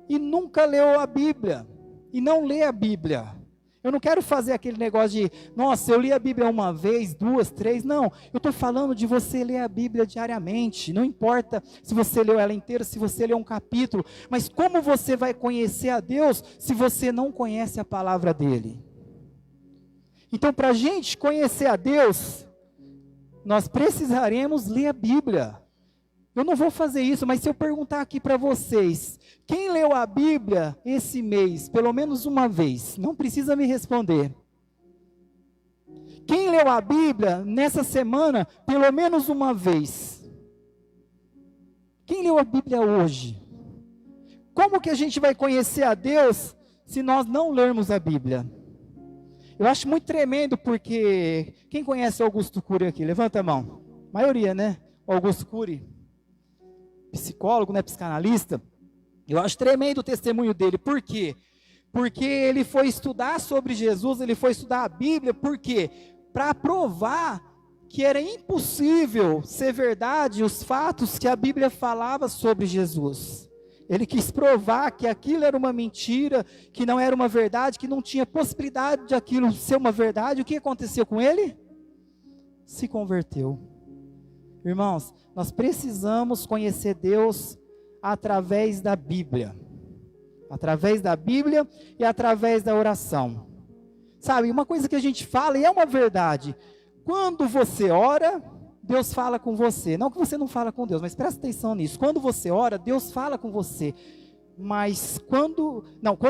S5: e nunca leu a Bíblia, e não lê a Bíblia. Eu não quero fazer aquele negócio de, nossa, eu li a Bíblia uma vez, 2, 3, não. Eu estou falando de você ler a Bíblia diariamente, não importa se você leu ela inteira, se você leu um capítulo, mas como você vai conhecer a Deus se você não conhece a palavra dEle? Então, para a gente conhecer a Deus, nós precisaremos ler a Bíblia. Eu não vou fazer isso, mas se eu perguntar aqui para vocês, quem leu a Bíblia esse mês, pelo menos uma vez? Não precisa me responder. Quem leu a Bíblia nessa semana, pelo menos uma vez? Quem leu a Bíblia hoje? Como que a gente vai conhecer a Deus se nós não lermos a Bíblia? Eu acho muito tremendo porque, quem conhece Augusto Cury aqui? Levanta a mão. A maioria, né? Augusto Cury. Psicólogo, né, psicanalista. Eu acho tremendo o testemunho dele. Por quê? Porque ele foi estudar sobre Jesus, ele foi estudar a Bíblia. Por quê? Para provar que era impossível ser verdade os fatos que a Bíblia falava sobre Jesus. Ele quis provar que aquilo era uma mentira, que não era uma verdade, que não tinha possibilidade de aquilo ser uma verdade. O que aconteceu com ele? Se converteu. Irmãos, nós precisamos conhecer Deus através da Bíblia. Através da Bíblia e através da oração. Sabe, uma coisa que a gente fala e é uma verdade. Quando você ora, Deus fala com você. Não que você não fala com Deus, mas presta atenção nisso. Quando você ora, Deus fala com você. Mas quando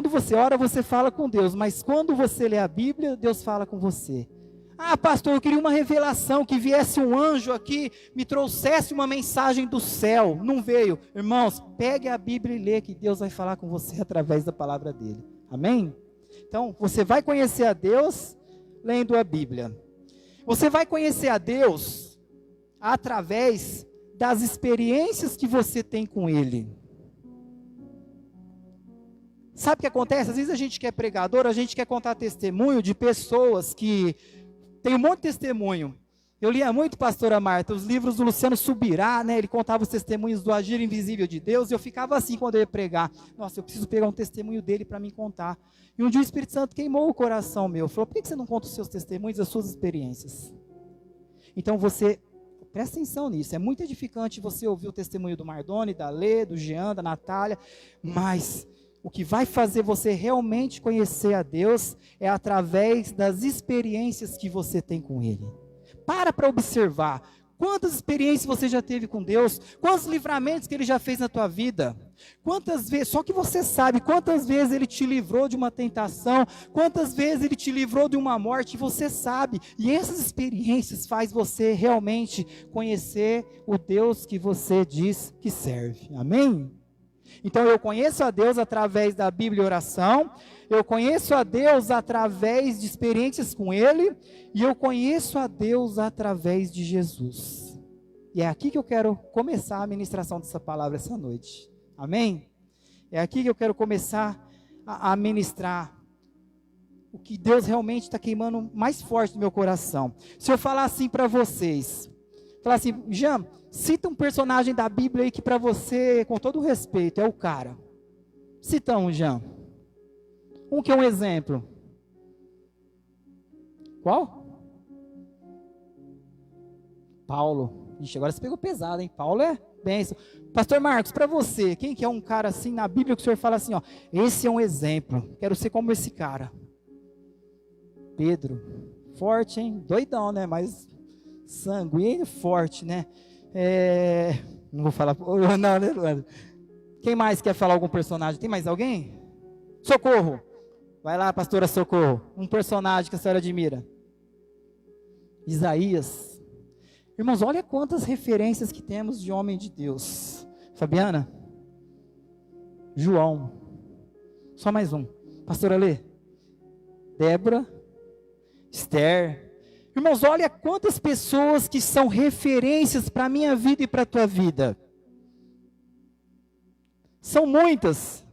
S5: você ora, você fala com Deus. Mas quando você lê a Bíblia, Deus fala com você. Ah, pastor, eu queria uma revelação, que viesse um anjo aqui, me trouxesse uma mensagem do céu. Não veio. Irmãos, pegue a Bíblia e lê, que Deus vai falar com você através da palavra dele. Amém? Então, você vai conhecer a Deus lendo a Bíblia. Você vai conhecer a Deus através das experiências que você tem com Ele. Sabe o que acontece? Às vezes a gente quer pregador, a gente quer contar testemunho de pessoas que tem um monte de testemunho. Eu lia muito, pastora Marta, os livros do Luciano Subirá, né? Ele contava os testemunhos do agir invisível de Deus, e eu ficava assim quando eu ia pregar. Nossa, eu preciso pegar um testemunho dele para me contar. E um dia o Espírito Santo queimou o coração meu. Falou, por que você não conta os seus testemunhos, as suas experiências? Então você, presta atenção nisso, é muito edificante você ouvir o testemunho do Mardoni, da Lê, do Jean, da Natália, mas o que vai fazer você realmente conhecer a Deus é através das experiências que você tem com Ele. Para observar quantas experiências você já teve com Deus, quantos livramentos que Ele já fez na tua vida, quantas vezes, só que você sabe quantas vezes Ele te livrou de uma tentação, quantas vezes Ele te livrou de uma morte, você sabe, e essas experiências faz você realmente conhecer o Deus que você diz que serve, amém? Então eu conheço a Deus através da Bíblia e oração, eu conheço a Deus através de experiências com Ele, e eu conheço a Deus através de Jesus. E é aqui que eu quero começar a ministração dessa palavra essa noite. Amém? É aqui que eu quero começar a ministrar o que Deus realmente está queimando mais forte no meu coração. Se eu falar assim para vocês, falar assim, Jean, cita um personagem da Bíblia aí que para você, com todo respeito, é o cara. Cita um, Jean. Um que é um exemplo. Qual? Paulo. Ixi, agora você pegou pesado, hein? Paulo é bênção. Pastor Marcos, para você, quem que é um cara assim na Bíblia que o senhor fala assim, ó, esse é um exemplo, quero ser como esse cara? Pedro, forte, hein? Doidão, né? Mas sanguíneo, forte, né? Não vou falar. Não, né, Luana? Quem mais quer falar algum personagem? Tem mais alguém? Socorro. Vai lá, pastora Socorro. Um personagem que a senhora admira. Isaías. Irmãos, olha quantas referências que temos de homem de Deus. Fabiana. João. Só mais um. Pastora Lê. Débora. Esther. Irmãos, olha quantas pessoas que são referências para a minha vida e para a tua vida. São muitas.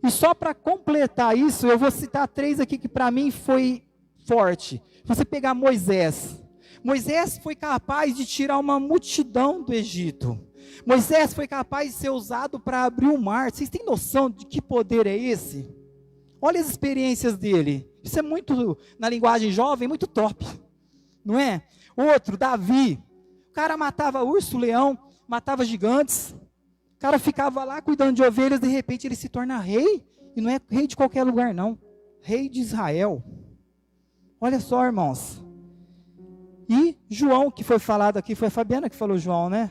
S5: E só para completar isso, eu vou citar 3 aqui que para mim foi forte. Você pegar Moisés. Moisés foi capaz de tirar uma multidão do Egito. Moisés foi capaz de ser usado para abrir o mar. Vocês têm noção de que poder é esse? Olha as experiências dele. Isso é muito, na linguagem jovem, muito top. Não é? Outro, Davi. O cara matava urso, leão, matava gigantes. O cara ficava lá cuidando de ovelhas, de repente ele se torna rei. E não é rei de qualquer lugar, não. Rei de Israel. Olha só, irmãos. E João, que foi falado aqui, foi a Fabiana que falou João, né?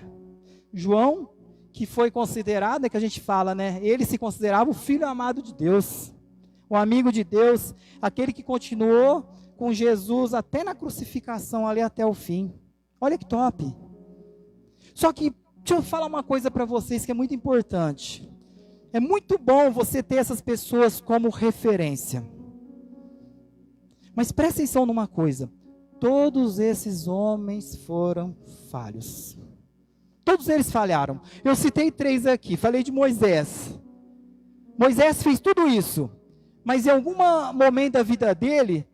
S5: João, que foi considerado, é que a gente fala, né? Ele se considerava o filho amado de Deus. O amigo de Deus, aquele que continuou com Jesus até na crucificação, ali até o fim. Olha que top. Só que, deixa eu falar uma coisa para vocês que é muito importante. É muito bom você ter essas pessoas como referência. Mas presta atenção numa coisa. Todos esses homens foram falhos. Todos eles falharam. Eu citei 3 aqui. Falei de Moisés. Moisés fez tudo isso. Mas em algum momento da vida dele,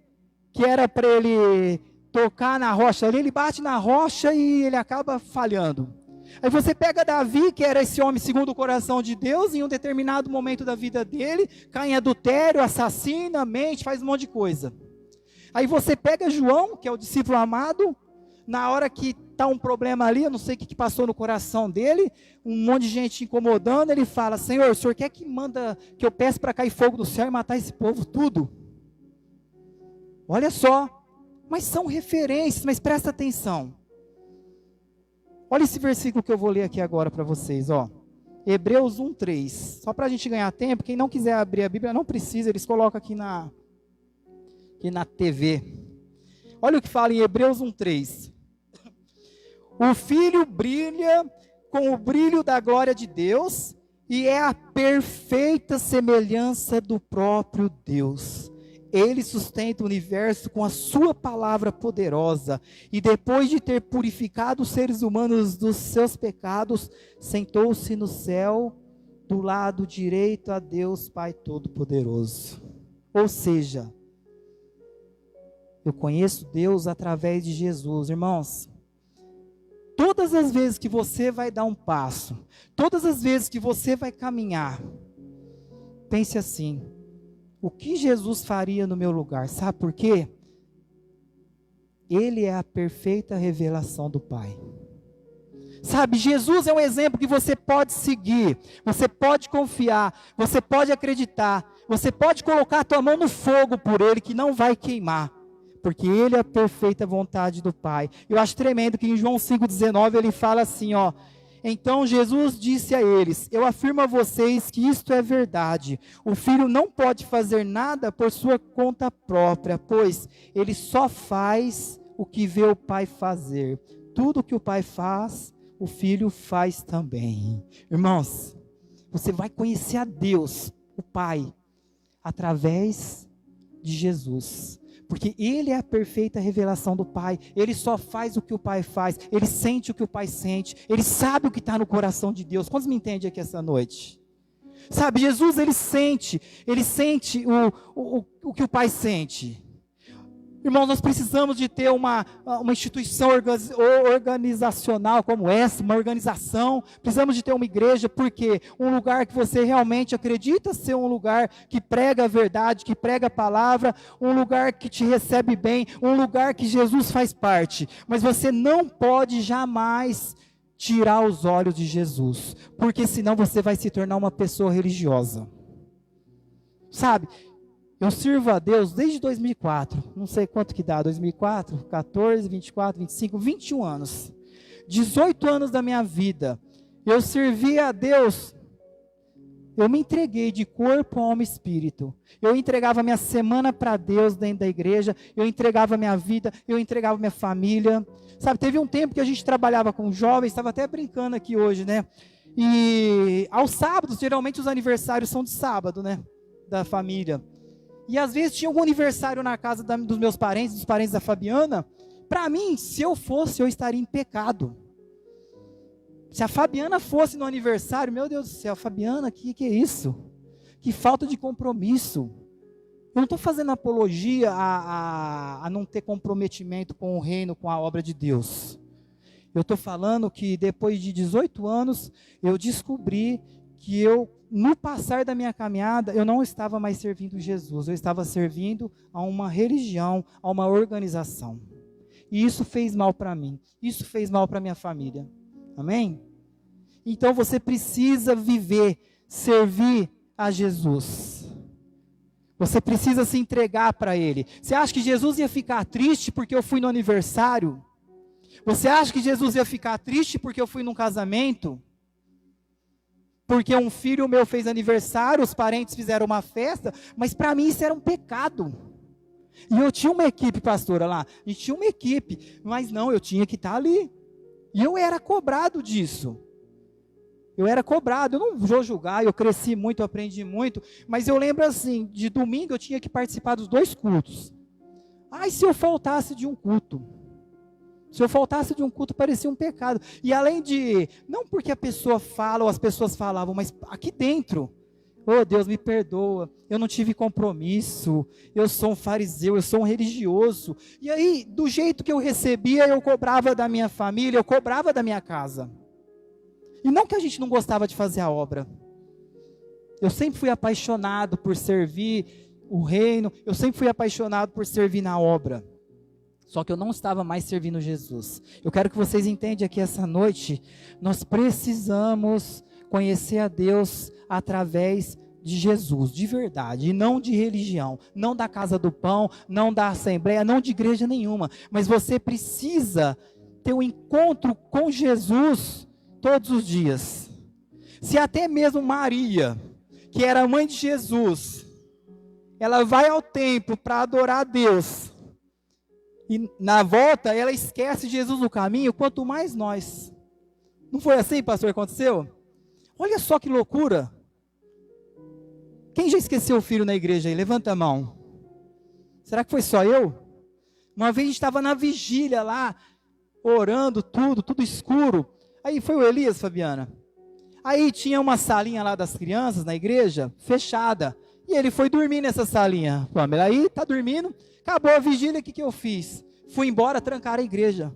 S5: que era para ele tocar na rocha ali, ele bate na rocha e ele acaba falhando. Aí você pega Davi, que era esse homem segundo o coração de Deus, em um determinado momento da vida dele, cai em adultério, assassina, mente, faz um monte de coisa. Aí você pega João, que é o discípulo amado, na hora que está um problema ali, eu não sei o que passou no coração dele, um monte de gente incomodando, ele fala, Senhor, o Senhor quer que manda, que eu peça para cair fogo do céu e matar esse povo tudo? Olha só, mas são referências, mas presta atenção. Olha esse versículo que eu vou ler aqui agora para vocês, ó. Hebreus 1:3, só para a gente ganhar tempo, quem não quiser abrir a Bíblia, não precisa, eles colocam aqui na TV. Olha o que fala em Hebreus 1:3. O Filho brilha com o brilho da glória de Deus e é a perfeita semelhança do próprio Deus. Ele sustenta o universo com a sua palavra poderosa e depois de ter purificado os seres humanos dos seus pecados, sentou-se no céu do lado direito a Deus Pai Todo-Poderoso. Ou seja, eu conheço Deus através de Jesus, irmãos. Todas as vezes que você vai dar um passo, todas as vezes que você vai caminhar, pense assim, o que Jesus faria no meu lugar? Sabe por quê? Ele é a perfeita revelação do Pai. Sabe, Jesus é um exemplo que você pode seguir, você pode confiar, você pode acreditar, você pode colocar a tua mão no fogo por Ele que não vai queimar. Porque Ele é a perfeita vontade do Pai. Eu acho tremendo que em João 5,19 ele fala assim, ó. Então Jesus disse a eles, eu afirmo a vocês que isto é verdade. O Filho não pode fazer nada por sua conta própria, pois Ele só faz o que vê o Pai fazer. Tudo que o Pai faz, o Filho faz também. Irmãos, você vai conhecer a Deus, o Pai, através de Jesus. Porque Ele é a perfeita revelação do Pai. Ele só faz o que o Pai faz. Ele sente o que o Pai sente. Ele sabe o que está no coração de Deus. Quantos me entendem aqui essa noite? Sabe, Jesus, Ele sente o que o Pai sente. Irmãos, nós precisamos de ter uma instituição organizacional como essa, uma organização. Precisamos de ter uma igreja, porque um lugar que você realmente acredita ser um lugar que prega a verdade, que prega a palavra, um lugar que te recebe bem, um lugar que Jesus faz parte. Mas você não pode jamais tirar os olhos de Jesus, porque senão você vai se tornar uma pessoa religiosa. Sabe? Eu sirvo a Deus desde 2004, não sei quanto que dá, 2004, 14, 24, 25, 21 anos. 18 anos da minha vida, eu servi a Deus, eu me entreguei de corpo, alma e espírito. Eu entregava minha semana para Deus dentro da igreja, eu entregava minha vida, eu entregava minha família. Sabe, teve um tempo que a gente trabalhava com jovens, estava até brincando aqui hoje, né? E aos sábados, geralmente os aniversários são de sábado, né? Da família. E às vezes tinha algum aniversário na casa dos meus parentes, dos parentes da Fabiana. Para mim, se eu fosse, eu estaria em pecado. Se a Fabiana fosse no aniversário, meu Deus do céu, Fabiana, que é isso? Que falta de compromisso. Eu não estou fazendo apologia a não ter comprometimento com o reino, com a obra de Deus. Eu estou falando que depois de 18 anos, eu descobri que no passar da minha caminhada, eu não estava mais servindo Jesus, eu estava servindo a uma religião, a uma organização. E isso fez mal para mim, isso fez mal para minha família. Amém? Então você precisa viver, servir a Jesus. Você precisa se entregar para Ele. Você acha que Jesus ia ficar triste porque eu fui no aniversário? Você acha que Jesus ia ficar triste porque eu fui num casamento? Porque um filho meu fez aniversário, os parentes fizeram uma festa, mas para mim isso era um pecado. E eu tinha uma equipe, pastora, lá, e tinha uma equipe, mas não, eu tinha que estar ali. E eu era cobrado disso. Eu era cobrado, eu não vou julgar, eu cresci muito, eu aprendi muito, mas eu lembro assim, de domingo eu tinha que participar dos 2 cultos. Ai, se eu faltasse de um culto? Se eu faltasse de um culto, parecia um pecado. E além de, não porque a pessoa fala ou as pessoas falavam, mas aqui dentro, oh Deus me perdoa, eu não tive compromisso, eu sou um fariseu, eu sou um religioso. E aí, do jeito que eu recebia, eu cobrava da minha família, eu cobrava da minha casa. E não que a gente não gostava de fazer a obra. Eu sempre fui apaixonado por servir o reino, eu sempre fui apaixonado por servir na obra. Só que eu não estava mais servindo Jesus. Eu quero que vocês entendam aqui essa noite, nós precisamos conhecer a Deus através de Jesus, de verdade, e não de religião, não da casa do pão, não da assembleia, não de igreja nenhuma. Mas você precisa ter um encontro com Jesus todos os dias. Se até mesmo Maria, que era a mãe de Jesus, ela vai ao templo para adorar a Deus, e na volta ela esquece Jesus no caminho, quanto mais nós. Não foi assim, pastor, aconteceu? Olha só que loucura. Quem já esqueceu o filho na igreja aí? Levanta a mão. Será que foi só eu? Uma vez a gente estava na vigília lá, orando, tudo escuro. Aí foi o Elias, Fabiana. Aí tinha uma salinha lá das crianças na igreja, fechada. E ele foi dormir nessa salinha. Pamela, aí tá dormindo. Acabou a vigília, o que eu fiz? Fui embora, trancar a igreja.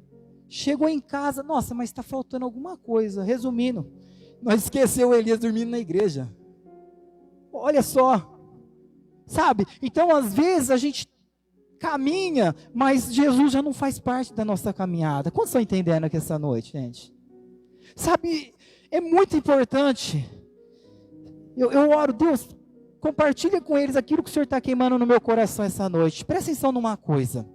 S5: Chegou em casa, nossa, mas está faltando alguma coisa. Resumindo, nós esqueceu o Elias dormindo na igreja. Olha só. Sabe? Então, às vezes, a gente caminha, mas Jesus já não faz parte da nossa caminhada. Quantos estão entendendo aqui essa noite, gente? Sabe, é muito importante. Eu oro, Deus, compartilha com eles aquilo que o Senhor está queimando no meu coração essa noite. Presta atenção numa coisa.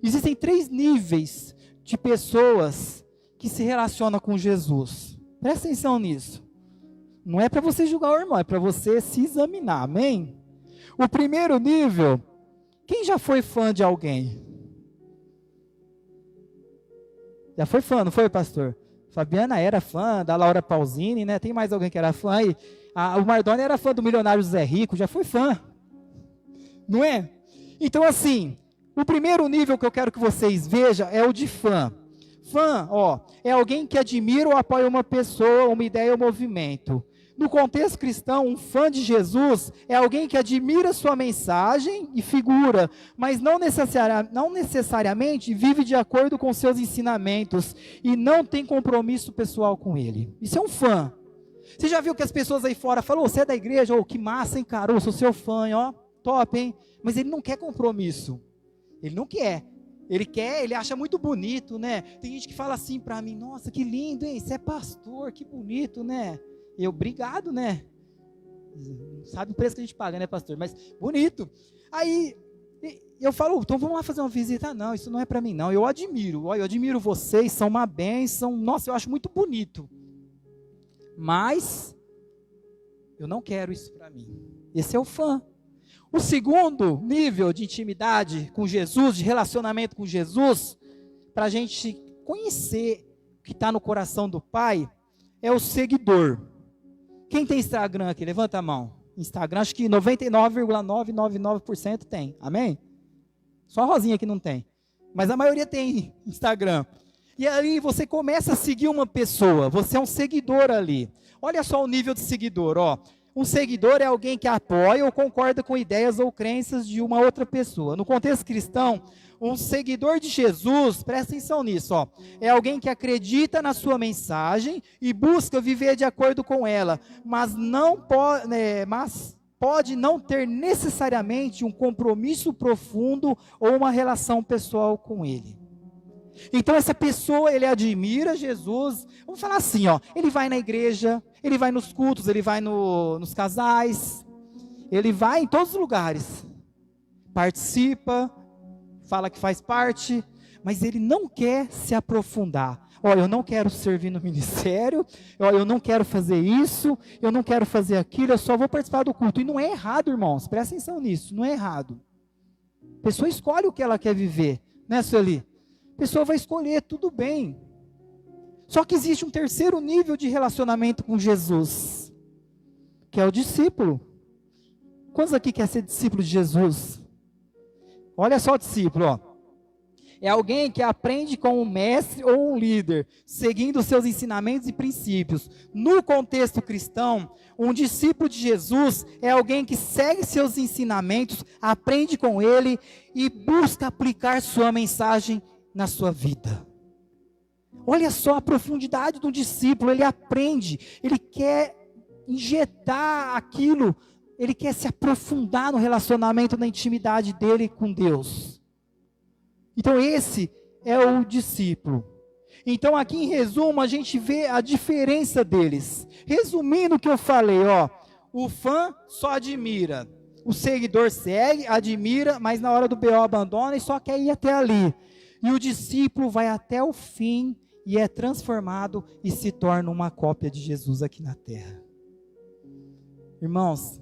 S5: Existem 3 níveis de pessoas que se relacionam com Jesus. Presta atenção nisso. Não é para você julgar o irmão, é para você se examinar, amém? O primeiro nível, quem já foi fã de alguém? Já foi fã, não foi, pastor? Fabiana era fã da Laura Pausini, né? Tem mais alguém que era fã aí? O Mardoni era fã do milionário Zé Rico, já foi fã. Não é? Então assim, o primeiro nível que eu quero que vocês vejam é o de fã. Fã, é alguém que admira ou apoia uma pessoa, uma ideia ou movimento. No contexto cristão, um fã de Jesus é alguém que admira sua mensagem e figura, mas não necessariamente vive de acordo com seus ensinamentos e não tem compromisso pessoal com ele. Isso é um fã. Você já viu que as pessoas aí fora falam, você é da igreja, que massa, hein, cara, eu sou seu fã, top, hein? Mas ele não quer compromisso. Ele não quer. Ele acha muito bonito, né? Tem gente que fala assim pra mim, nossa, que lindo, hein? Você é pastor, que bonito, né? Obrigado, né? Não sabe o preço que a gente paga, né, pastor? Mas bonito. Aí eu falo, então vamos lá fazer uma visita. Não, isso não é para mim, não. Eu admiro vocês, são uma bênção. Nossa, eu acho muito bonito. Mas eu não quero isso para mim. Esse é o fã. O segundo nível de intimidade com Jesus, de relacionamento com Jesus, para a gente conhecer o que está no coração do Pai, é o seguidor. Quem tem Instagram aqui? Levanta a mão. Instagram, acho que 99,999% tem. Amém? Só a Rosinha que não tem. Mas a maioria tem Instagram. E aí você começa a seguir uma pessoa. Você é um seguidor ali. Olha só o nível de seguidor, ó. Um seguidor é alguém que apoia ou concorda com ideias ou crenças de uma outra pessoa. No contexto cristão, um seguidor de Jesus, presta atenção nisso, ó, é alguém que acredita na sua mensagem e busca viver de acordo com ela, mas pode não ter necessariamente um compromisso profundo ou uma relação pessoal com ele. Então essa pessoa, ele admira Jesus, vamos falar assim, ó, ele vai na igreja, ele vai nos cultos, ele vai nos casais, ele vai em todos os lugares, participa, fala que faz parte, mas ele não quer se aprofundar. Olha, eu não quero servir no ministério, olha, eu não quero fazer isso, eu não quero fazer aquilo, eu só vou participar do culto. E não é errado, irmãos, presta atenção nisso, não é errado. A pessoa escolhe o que ela quer viver, né, Sueli? A pessoa vai escolher, tudo bem. Só que existe um terceiro nível de relacionamento com Jesus, que é o discípulo. Quantos aqui quer ser discípulo de Jesus? Olha só o discípulo, ó. É alguém que aprende com um mestre ou um líder, seguindo seus ensinamentos e princípios. No contexto cristão, um discípulo de Jesus é alguém que segue seus ensinamentos, aprende com ele e busca aplicar sua mensagem na sua vida. Olha só a profundidade do discípulo, ele aprende, ele quer injetar aquilo, ele quer se aprofundar no relacionamento, na intimidade dele com Deus. Então esse é o discípulo. Então aqui em resumo a gente vê a diferença deles. Resumindo o que eu falei, ó, o fã só admira, o seguidor segue, admira, mas na hora do BO abandona e só quer ir até ali. E o discípulo vai até o fim e é transformado e se torna uma cópia de Jesus aqui na terra. Irmãos,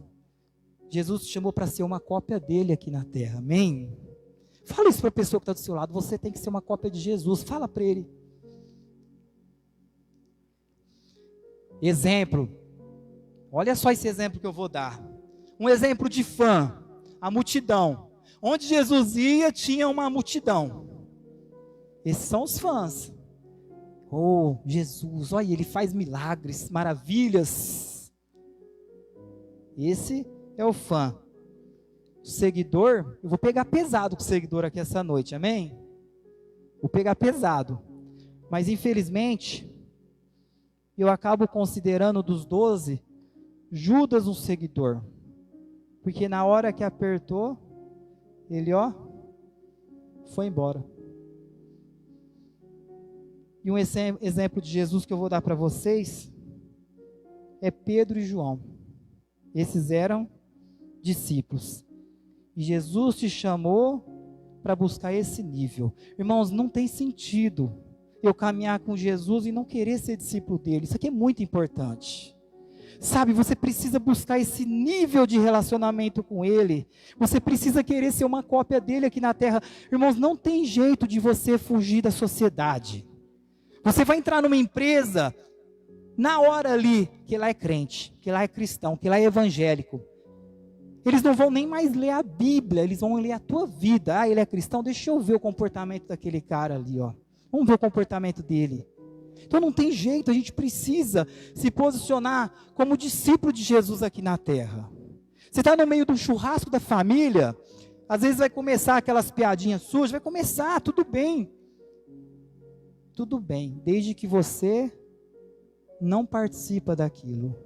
S5: Jesus te chamou para ser uma cópia dele aqui na terra, amém? Fala isso para a pessoa que está do seu lado, você tem que ser uma cópia de Jesus, fala para ele. Exemplo, olha só esse exemplo que eu vou dar. Um exemplo de fã, a multidão. Onde Jesus ia, tinha uma multidão. Esses são os fãs. Oh, Jesus, olha, ele faz milagres, maravilhas. Esse é o fã. O seguidor, eu vou pegar pesado com o seguidor aqui essa noite, amém? Vou pegar pesado. Mas infelizmente, eu acabo considerando dos 12, Judas um seguidor. Porque na hora que apertou, ele, ó, foi embora. E um exemplo de Jesus que eu vou dar para vocês é Pedro e João. Esses eram discípulos. E Jesus te chamou para buscar esse nível. Irmãos, não tem sentido eu caminhar com Jesus e não querer ser discípulo dele. Isso aqui é muito importante. Sabe, você precisa buscar esse nível de relacionamento com ele. Você precisa querer ser uma cópia dele aqui na terra. Irmãos, não tem jeito de você fugir da sociedade. Você vai entrar numa empresa, na hora ali, que lá é crente, que lá é cristão, que lá é evangélico. Eles não vão nem mais ler a Bíblia, eles vão ler a tua vida. Ah, ele é cristão, deixa eu ver o comportamento daquele cara ali, ó. Vamos ver o comportamento dele. Então não tem jeito, a gente precisa se posicionar como discípulo de Jesus aqui na terra. Você está no meio do churrasco da família, às vezes vai começar aquelas piadinhas sujas, vai começar, tudo bem. Tudo bem, desde que você não participa daquilo.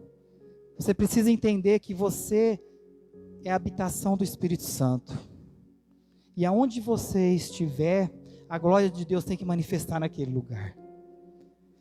S5: Você precisa entender que você é a habitação do Espírito Santo. E aonde você estiver, a glória de Deus tem que manifestar naquele lugar.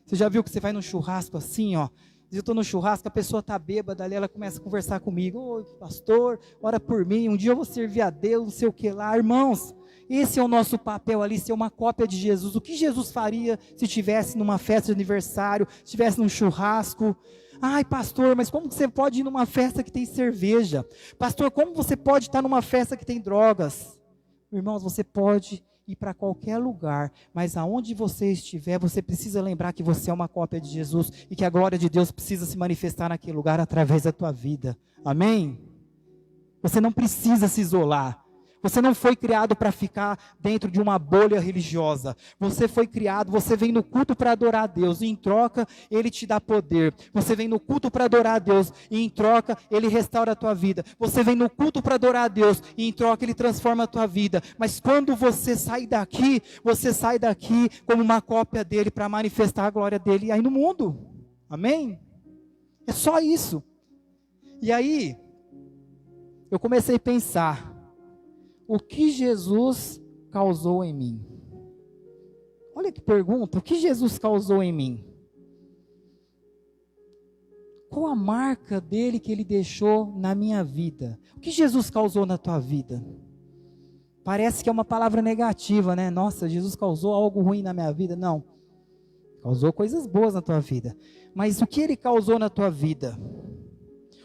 S5: Você já viu que você vai num churrasco assim, ó, Eu estou no churrasco, a pessoa está bêbada ali, ela começa a conversar comigo. Ô, pastor, ora por mim, um dia eu vou servir a Deus, não sei o que lá. Irmãos, esse é o nosso papel ali, ser uma cópia de Jesus. O que Jesus faria se estivesse numa festa de aniversário, se estivesse num churrasco? Ai, pastor, mas como você pode ir numa festa que tem cerveja? Pastor, como você pode estar numa festa que tem drogas? Irmãos, você pode ir para qualquer lugar, mas aonde você estiver, você precisa lembrar que você é uma cópia de Jesus e que a glória de Deus precisa se manifestar naquele lugar através da tua vida. Amém? Você não precisa se isolar. Você não foi criado para ficar dentro de uma bolha religiosa. Você foi criado, você vem no culto para adorar a Deus, e em troca Ele te dá poder. Você vem no culto para adorar a Deus, e em troca Ele restaura a tua vida. Você vem no culto para adorar a Deus, e em troca Ele transforma a tua vida. Mas quando você sai daqui como uma cópia dEle, para manifestar a glória dEle aí no mundo. Amém? É só isso. E aí, eu comecei a pensar, o que Jesus causou em mim? Olha que pergunta, o que Jesus causou em mim? Qual a marca dele que ele deixou na minha vida? O que Jesus causou na tua vida? Parece que é uma palavra negativa, né? Nossa, Jesus causou algo ruim na minha vida. Não, causou coisas boas na tua vida. Mas o que ele causou na tua vida?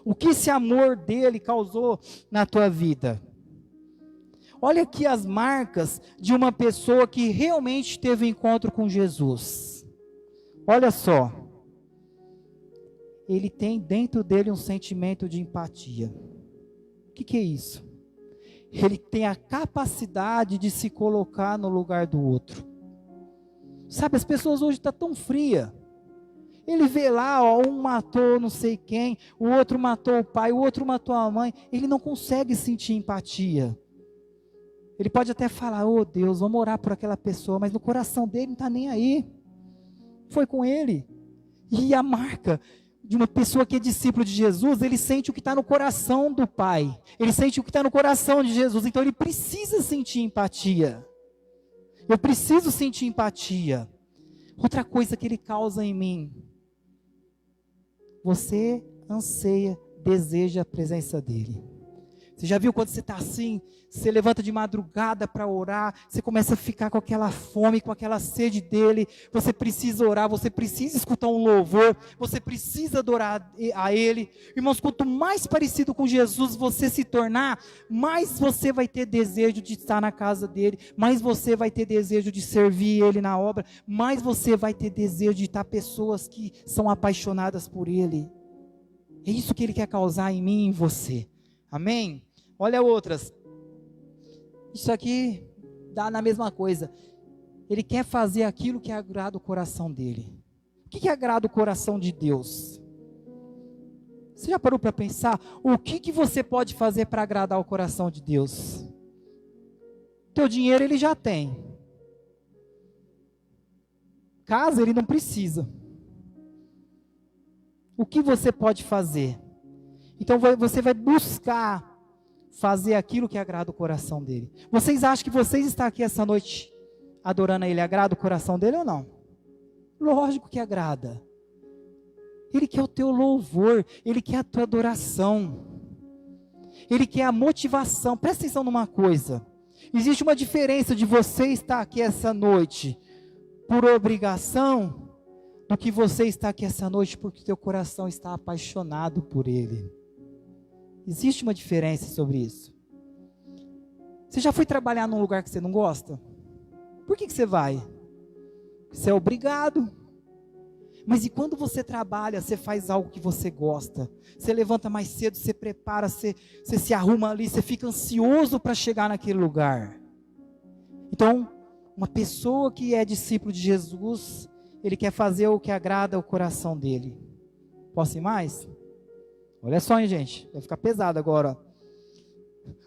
S5: O que esse amor dele causou na tua vida? Olha aqui as marcas de uma pessoa que realmente teve um encontro com Jesus. Olha só. Ele tem dentro dele um sentimento de empatia. O que é isso? Ele tem a capacidade de se colocar no lugar do outro. Sabe, as pessoas hoje estão tão frias. Ele vê lá, ó, um matou não sei quem, o outro matou o pai, o outro matou a mãe. Ele não consegue sentir empatia. Ele pode até falar, oh Deus, vamos orar por aquela pessoa, mas no coração dele não está nem aí. Foi com ele. E a marca de uma pessoa que é discípulo de Jesus, ele sente o que está no coração do Pai. Ele sente o que está no coração de Jesus. Então ele precisa sentir empatia. Eu preciso sentir empatia. Outra coisa que ele causa em mim. Você anseia, deseja a presença dele. Você já viu quando você está assim, você levanta de madrugada para orar, você começa a ficar com aquela fome, com aquela sede dele, você precisa orar, você precisa escutar um louvor, você precisa adorar a ele. Irmãos, quanto mais parecido com Jesus você se tornar, mais você vai ter desejo de estar na casa dele, mais você vai ter desejo de servir ele na obra, mais você vai ter desejo de estar pessoas que são apaixonadas por ele. É isso que ele quer causar em mim e em você. Amém? Olha outras. Isso aqui dá na mesma coisa. Ele quer fazer aquilo que agrada o coração dele. O que agrada o coração de Deus? Você já parou para pensar? O que você pode fazer para agradar o coração de Deus? Teu dinheiro ele já tem. Casa ele não precisa. O que você pode fazer? Então você vai buscar fazer aquilo que agrada o coração dele. Vocês acham que vocês estão aqui essa noite adorando a ele, agrada o coração dele ou não? Lógico que agrada. Ele quer o teu louvor, ele quer a tua adoração. Ele quer a motivação. Presta atenção numa coisa. Existe uma diferença de você estar aqui essa noite por obrigação do que você está aqui essa noite porque o teu coração está apaixonado por ele. Existe uma diferença sobre isso. Você já foi trabalhar num lugar que você não gosta? Por que você vai? Você é obrigado. Mas e quando você trabalha, você faz algo que você gosta? Você levanta mais cedo, você prepara, você se arruma ali, você fica ansioso para chegar naquele lugar. Então, uma pessoa que é discípulo de Jesus, ele quer fazer o que agrada o coração dele. Posso ir mais? Olha só, hein, gente, vai ficar pesado agora.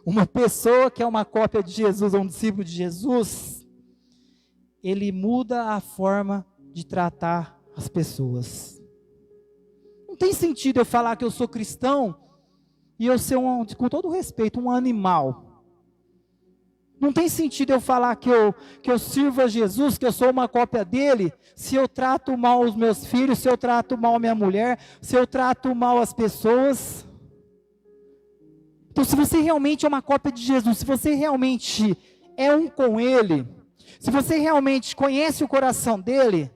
S5: Uma pessoa que é uma cópia de Jesus, ou um discípulo de Jesus, ele muda a forma de tratar as pessoas. Não tem sentido eu falar que eu sou cristão e eu ser, com todo respeito, um animal. Não tem sentido eu falar que eu sirvo a Jesus, que eu sou uma cópia dele, se eu trato mal os meus filhos, se eu trato mal a minha mulher, se eu trato mal as pessoas. Então, se você realmente é uma cópia de Jesus, se você realmente é um com ele, se você realmente conhece o coração dele,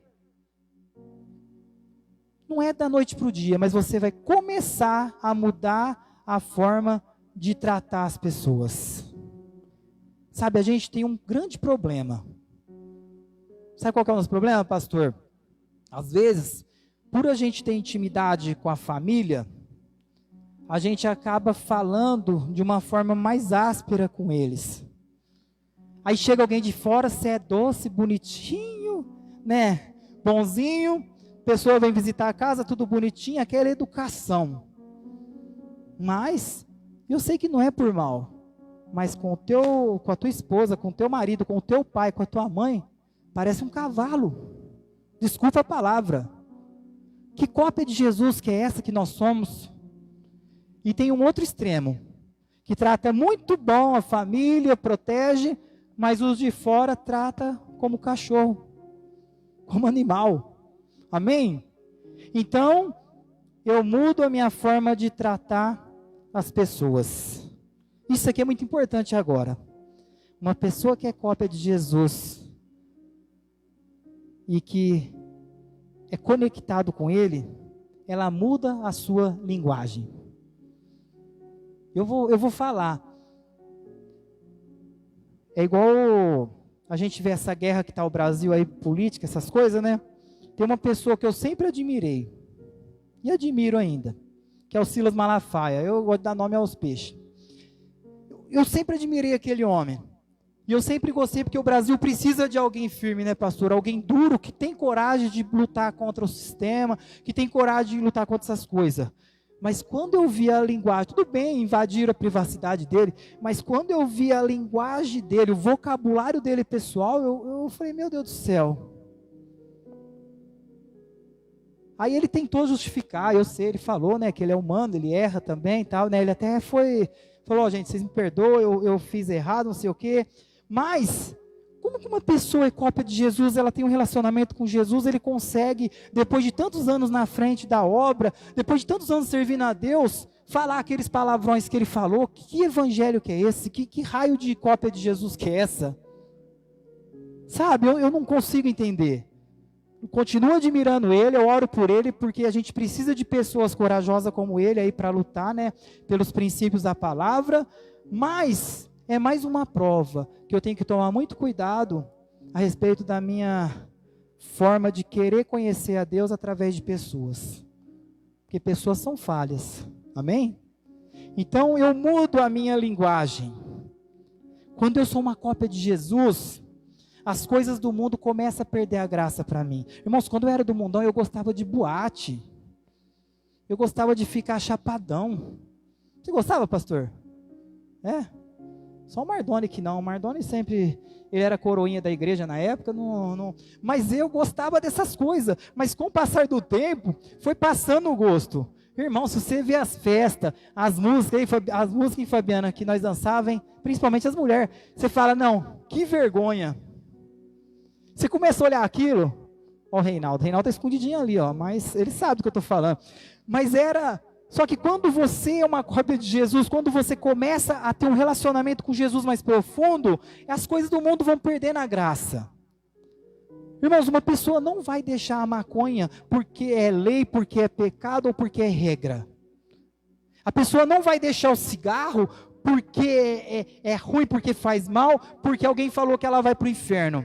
S5: não é da noite para o dia, mas você vai começar a mudar a forma de tratar as pessoas. Sabe, a gente tem um grande problema. Sabe qual que é o nosso problema, pastor? Às vezes, por a gente ter intimidade com a família, a gente acaba falando de uma forma mais áspera com eles. Aí chega alguém de fora, você é doce, bonitinho, né? Bonzinho, a pessoa vem visitar a casa, tudo bonitinho, aquela educação. Mas, eu sei que não é por mal. Mas com a tua esposa, com o teu marido, com o teu pai, com a tua mãe, parece um cavalo. Desculpa a palavra. Que cópia de Jesus que é essa que nós somos? E tem um outro extremo, que trata muito bom a família, protege, mas os de fora trata como cachorro, como animal. Amém? Então, eu mudo a minha forma de tratar as pessoas. Isso aqui é muito importante agora. Uma pessoa que é cópia de Jesus e que é conectado com ele, ela muda a sua linguagem. Eu vou falar. É igual a gente vê essa guerra que está o Brasil aí, política, essas coisas, né? Tem uma pessoa que eu sempre admirei, e admiro ainda, que é o Silas Malafaia. Eu gosto de dar nome aos peixes. Eu sempre admirei aquele homem. E eu sempre gostei, porque o Brasil precisa de alguém firme, né, pastor? Alguém duro, que tem coragem de lutar contra o sistema, que tem coragem de lutar contra essas coisas. Mas quando eu vi a linguagem, tudo bem, invadiram a privacidade dele, mas quando eu vi a linguagem dele, o vocabulário dele pessoal, eu falei, meu Deus do céu. Aí ele tentou justificar, eu sei, ele falou, né, que ele é humano, ele erra também e tal, né, ele até falou, gente, vocês me perdoam, eu fiz errado, não sei o quê, mas como que uma pessoa é cópia de Jesus, ela tem um relacionamento com Jesus, ele consegue, depois de tantos anos na frente da obra, depois de tantos anos servindo a Deus, falar aqueles palavrões que ele falou? Que evangelho que é esse? Que raio de cópia de Jesus que é essa? Sabe, eu não consigo entender. Eu continuo admirando ele, eu oro por ele, porque a gente precisa de pessoas corajosas como ele aí para lutar, né, pelos princípios da palavra, mas é mais uma prova que eu tenho que tomar muito cuidado a respeito da minha forma de querer conhecer a Deus através de pessoas, porque pessoas são falhas, amém? Então eu mudo a minha linguagem. Quando eu sou uma cópia de Jesus, as coisas do mundo começam a perder a graça para mim. Irmãos, quando eu era do mundão, eu gostava de boate. Eu gostava de ficar chapadão. Você gostava, pastor? É? Só o Mardoni que não. O Mardoni sempre, ele era coroinha da igreja na época, mas eu gostava dessas coisas. Mas com o passar do tempo, foi passando o gosto. Irmão, se você vê as festas, as músicas em Fabiana que nós dançávamos, principalmente as mulheres, você fala, não, que vergonha. Você começa a olhar aquilo, ó, o Reinaldo está escondidinho ali, ó, mas ele sabe do que eu estou falando. Mas só que quando você é uma cópia de Jesus, quando você começa a ter um relacionamento com Jesus mais profundo, as coisas do mundo vão perdendo a graça. Irmãos, uma pessoa não vai deixar a maconha porque é lei, porque é pecado ou porque é regra. A pessoa não vai deixar o cigarro porque é ruim, porque faz mal, porque alguém falou que ela vai para o inferno.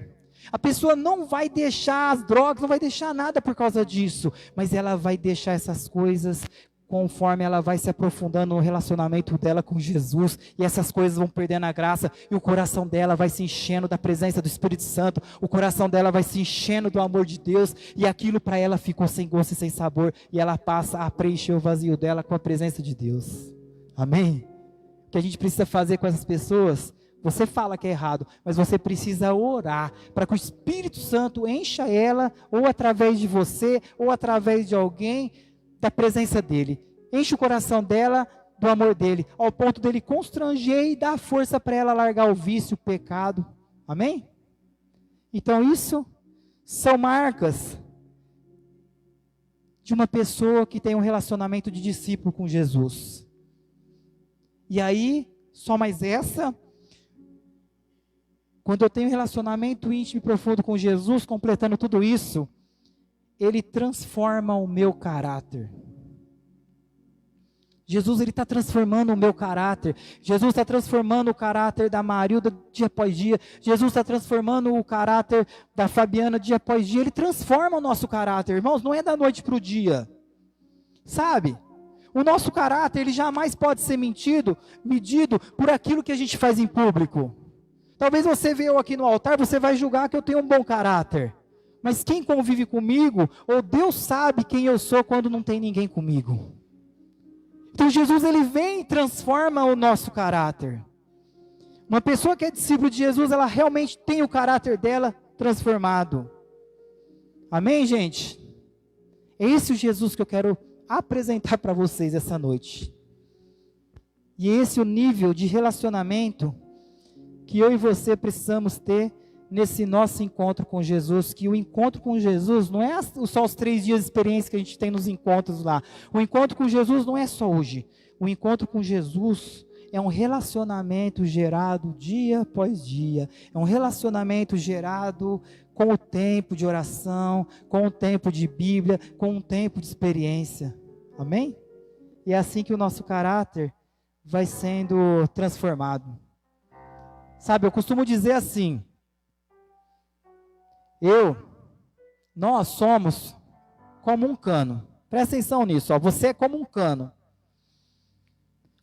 S5: A pessoa não vai deixar as drogas, não vai deixar nada por causa disso, mas ela vai deixar essas coisas conforme ela vai se aprofundando no relacionamento dela com Jesus, e essas coisas vão perdendo a graça, e o coração dela vai se enchendo da presença do Espírito Santo, o coração dela vai se enchendo do amor de Deus, e aquilo para ela ficou sem gosto e sem sabor, e ela passa a preencher o vazio dela com a presença de Deus. Amém? O que a gente precisa fazer com essas pessoas? Você fala que é errado, mas você precisa orar para que o Espírito Santo encha ela, ou através de você, ou através de alguém, da presença dele. Enche o coração dela do amor dele, ao ponto dele constranger e dar força para ela largar o vício, o pecado. Amém? Então isso são marcas de uma pessoa que tem um relacionamento de discípulo com Jesus. E aí, só mais essa, quando eu tenho um relacionamento íntimo e profundo com Jesus, completando tudo isso, Ele transforma o meu caráter. Jesus, Ele está transformando o meu caráter. Jesus está transformando o caráter da Marilda dia após dia. Jesus está transformando o caráter da Fabiana dia após dia. Ele transforma o nosso caráter, irmãos, não é da noite para o dia. Sabe? O nosso caráter, ele jamais pode ser medido por aquilo que a gente faz em público. Talvez você veja eu aqui no altar, você vai julgar que eu tenho um bom caráter. Mas quem convive comigo, ou Deus sabe quem eu sou quando não tem ninguém comigo. Então Jesus, ele vem e transforma o nosso caráter. Uma pessoa que é discípulo de Jesus, ela realmente tem o caráter dela transformado. Amém, gente? É esse o Jesus que eu quero apresentar para vocês essa noite. E esse é o nível de relacionamento que eu e você precisamos ter nesse nosso encontro com Jesus, que o encontro com Jesus não é só os 3 dias de experiência que a gente tem nos encontros lá. O encontro com Jesus não é só hoje. O encontro com Jesus é um relacionamento gerado dia após dia. É um relacionamento gerado com o tempo de oração, com o tempo de Bíblia, com o tempo de experiência. Amém? E é assim que o nosso caráter vai sendo transformado. Sabe, eu costumo dizer assim, nós somos como um cano. Presta atenção nisso, ó. Você é como um cano.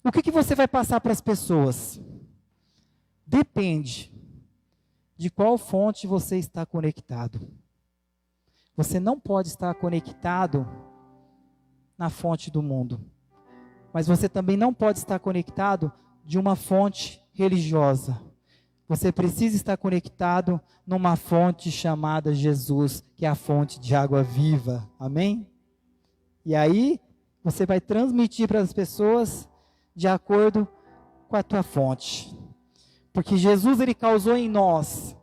S5: O que você vai passar para as pessoas? Depende de qual fonte você está conectado. Você não pode estar conectado na fonte do mundo. Mas você também não pode estar conectado de uma fonte religiosa. Você precisa estar conectado numa fonte chamada Jesus, que é a fonte de água viva. Amém? E aí, você vai transmitir para as pessoas de acordo com a tua fonte. Porque Jesus, ele causou em nós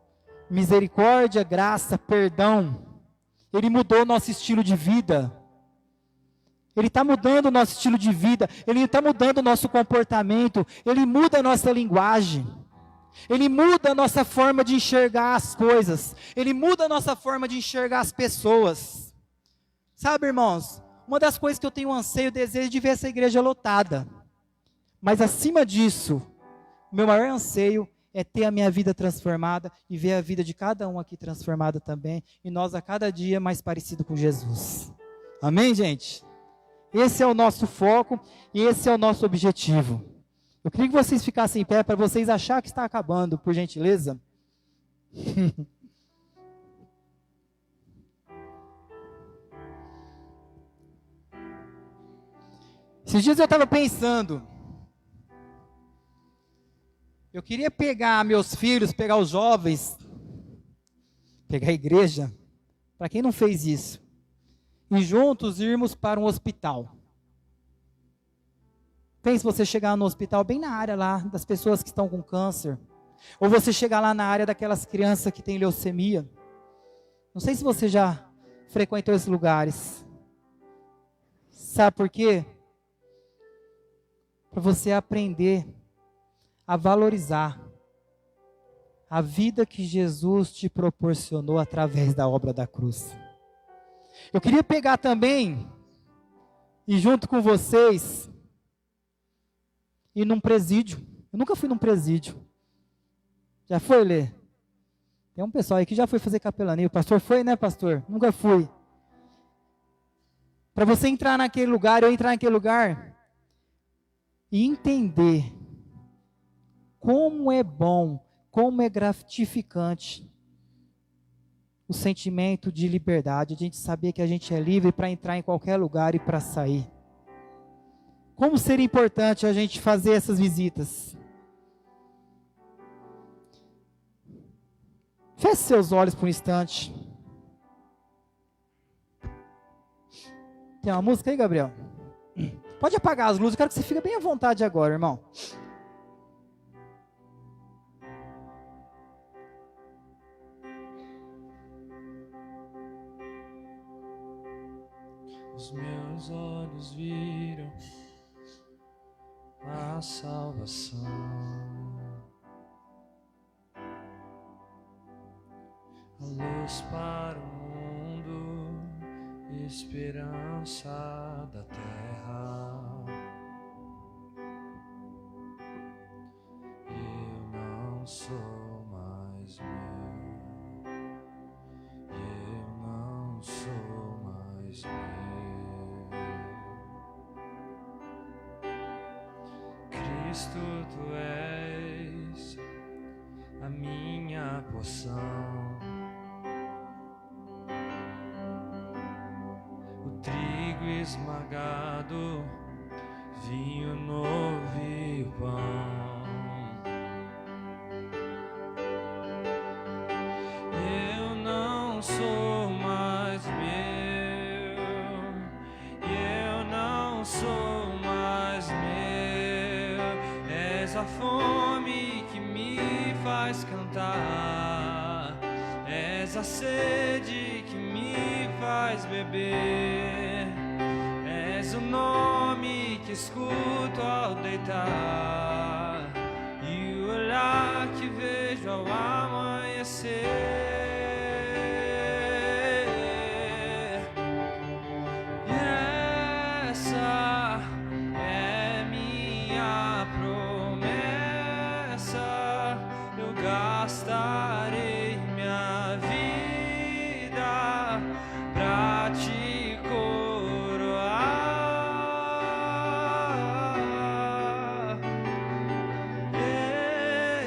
S5: misericórdia, graça, perdão. Ele mudou o nosso estilo de vida. Ele está mudando o nosso estilo de vida. Ele está mudando o nosso comportamento. Ele muda a nossa linguagem. Ele muda a nossa forma de enxergar as coisas. Ele muda a nossa forma de enxergar as pessoas. Sabe, irmãos, uma das coisas que eu tenho anseio, desejo de ver essa igreja lotada. Mas acima disso, meu maior anseio é ter a minha vida transformada e ver a vida de cada um aqui transformada também. E nós a cada dia mais parecido com Jesus. Amém, gente? Esse é o nosso foco e esse é o nosso objetivo. Eu queria que vocês ficassem em pé para vocês acharem que está acabando, por gentileza. Esses dias eu estava pensando, eu queria pegar meus filhos, pegar os jovens, pegar a igreja, para quem não fez isso, e juntos irmos para um hospital. Pense você chegar no hospital bem na área lá das pessoas que estão com câncer. Ou você chegar lá na área daquelas crianças que têm leucemia. Não sei se você já frequentou esses lugares. Sabe por quê? Para você aprender a valorizar a vida que Jesus te proporcionou através da obra da cruz. Eu queria pegar também, e junto com vocês, ir num presídio. Eu nunca fui num presídio. Já foi, Lê? Tem um pessoal aí que já foi fazer capelania. O pastor foi, né, pastor? Nunca fui. Para você entrar naquele lugar, eu entrar naquele lugar e entender como é bom, como é gratificante o sentimento de liberdade, a gente saber que a gente é livre para entrar em qualquer lugar e para sair. Como seria importante a gente fazer essas visitas? Feche seus olhos por um instante. Tem uma música aí, Gabriel? Pode apagar as luzes, eu quero que você fique bem à vontade agora, irmão.
S6: Os meus olhos viram a salvação, a luz para o mundo, esperança da terra. Eu não sou mais meu, eu não sou mais meu. Cristo, tu és a minha porção, o trigo esmagado, vinho novo e o pão. Eu não sou mais meu, eu não sou mais meu. És a fome que me faz cantar, és a sede que me faz beber, és o nome que escuto ao deitar e o olhar que vejo ao amanhecer. E essa é minha promessa, eu gastarei minha vida pra te coroar.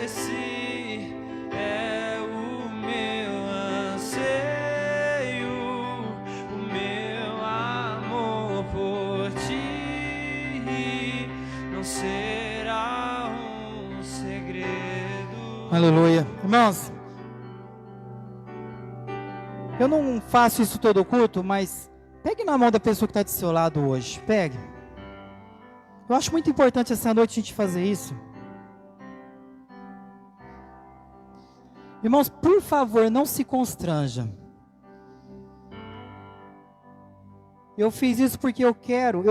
S6: Esse é o meu anseio, o meu amor por ti não será um segredo.
S5: Aleluia. Irmãos, eu não faço isso todo o culto, mas pegue na mão da pessoa que está do seu lado hoje. Pegue. Eu acho muito importante essa noite a gente fazer isso. Irmãos, por favor, não se constranja. Eu fiz isso porque eu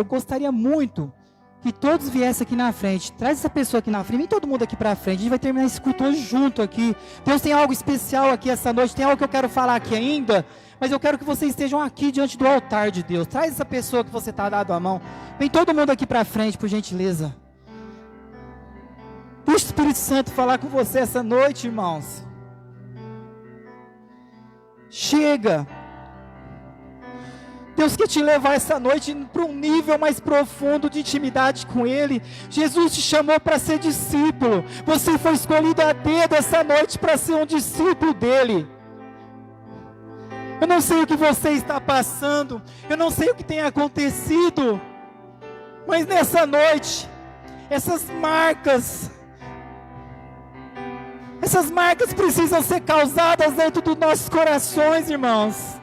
S5: gostaria muito que todos viessem aqui na frente. Traz essa pessoa aqui na frente, vem todo mundo aqui pra frente. A gente vai terminar esse culto hoje junto aqui. Deus tem algo especial aqui essa noite, tem algo que eu quero falar aqui ainda, mas eu quero que vocês estejam aqui diante do altar de Deus. Traz essa pessoa que você está dado a mão. Vem todo mundo aqui pra frente, por gentileza. Deixa o Espírito Santo falar com você essa noite, irmãos. Chega. Deus quer te levar essa noite para um nível mais profundo de intimidade com Ele. Jesus te chamou para ser discípulo. Você foi escolhido a dedo essa noite para ser um discípulo dEle. Eu não sei o que você está passando, eu não sei o que tem acontecido, mas nessa noite, essas marcas precisam ser causadas dentro dos nossos corações, irmãos.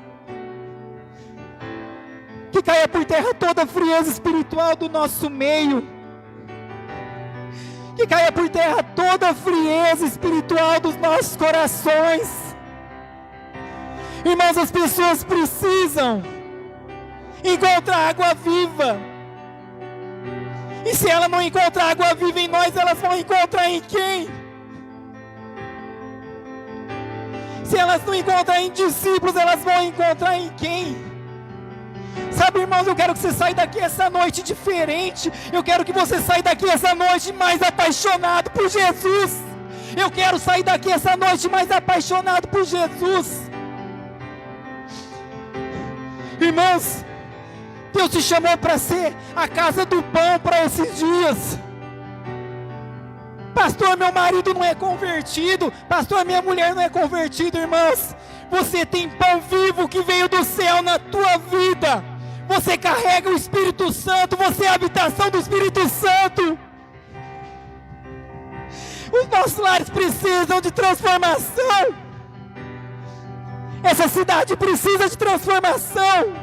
S5: Que caia por terra toda a frieza espiritual do nosso meio. Que caia por terra toda a frieza espiritual dos nossos corações. Irmãos, as pessoas precisam encontrar água viva. E se ela não encontrar água viva em nós, elas vão encontrar em quem? Se elas não encontrar em discípulos, elas vão encontrar em quem? Sabe, irmãos, eu quero que você saia daqui essa noite diferente. Eu quero que você saia daqui essa noite mais apaixonado por Jesus. Eu quero sair daqui essa noite mais apaixonado por Jesus. Irmãos, Deus te chamou para ser a casa do pão para esses dias. Pastor, meu marido não é convertido. Pastor, minha mulher não é convertida. Irmãos, você tem pão vivo que veio do céu na tua vida. Você carrega o Espírito Santo, você é a habitação do Espírito Santo. Os nossos lares precisam de transformação. Essa cidade precisa de transformação.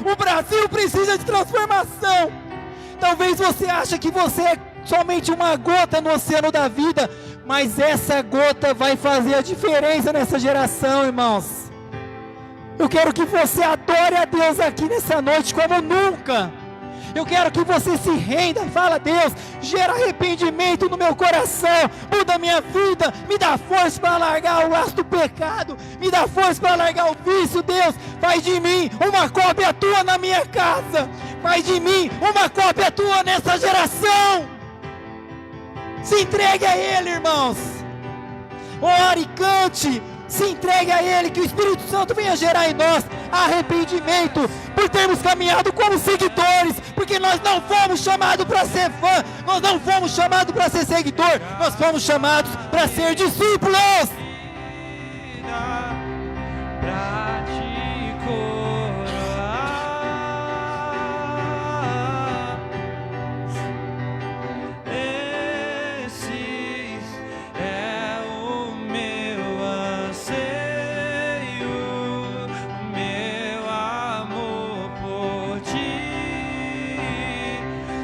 S5: O Brasil precisa de transformação. Talvez você ache que você é somente uma gota no oceano da vida, mas essa gota vai fazer a diferença nessa geração, irmãos. Eu quero que você adore a Deus aqui nessa noite como nunca. Eu quero que você se renda e fala: Deus, gera arrependimento no meu coração, muda a minha vida, me dá força para largar o laço do pecado, me dá força para largar o vício. Deus, faz de mim uma cópia tua na minha casa, faz de mim uma cópia tua nessa geração. Se entregue a Ele, irmãos. Ore, cante, se entregue a Ele, que o Espírito Santo venha gerar em nós arrependimento por termos caminhado como seguidores, porque nós não fomos chamados para ser fã, nós não fomos chamados para ser seguidor, nós fomos chamados para ser discípulos.
S6: Pra te coroar, esse é o meu anseio, o meu amor por ti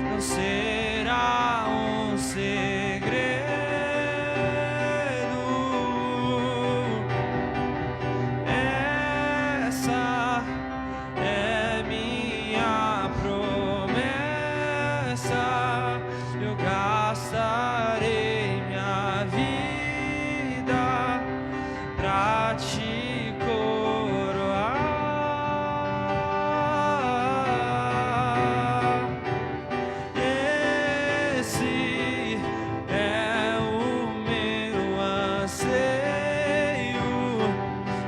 S6: não será um segredo. Essa é minha promessa, eu gastarei minha vida pra te coroar. Esse é o meu anseio,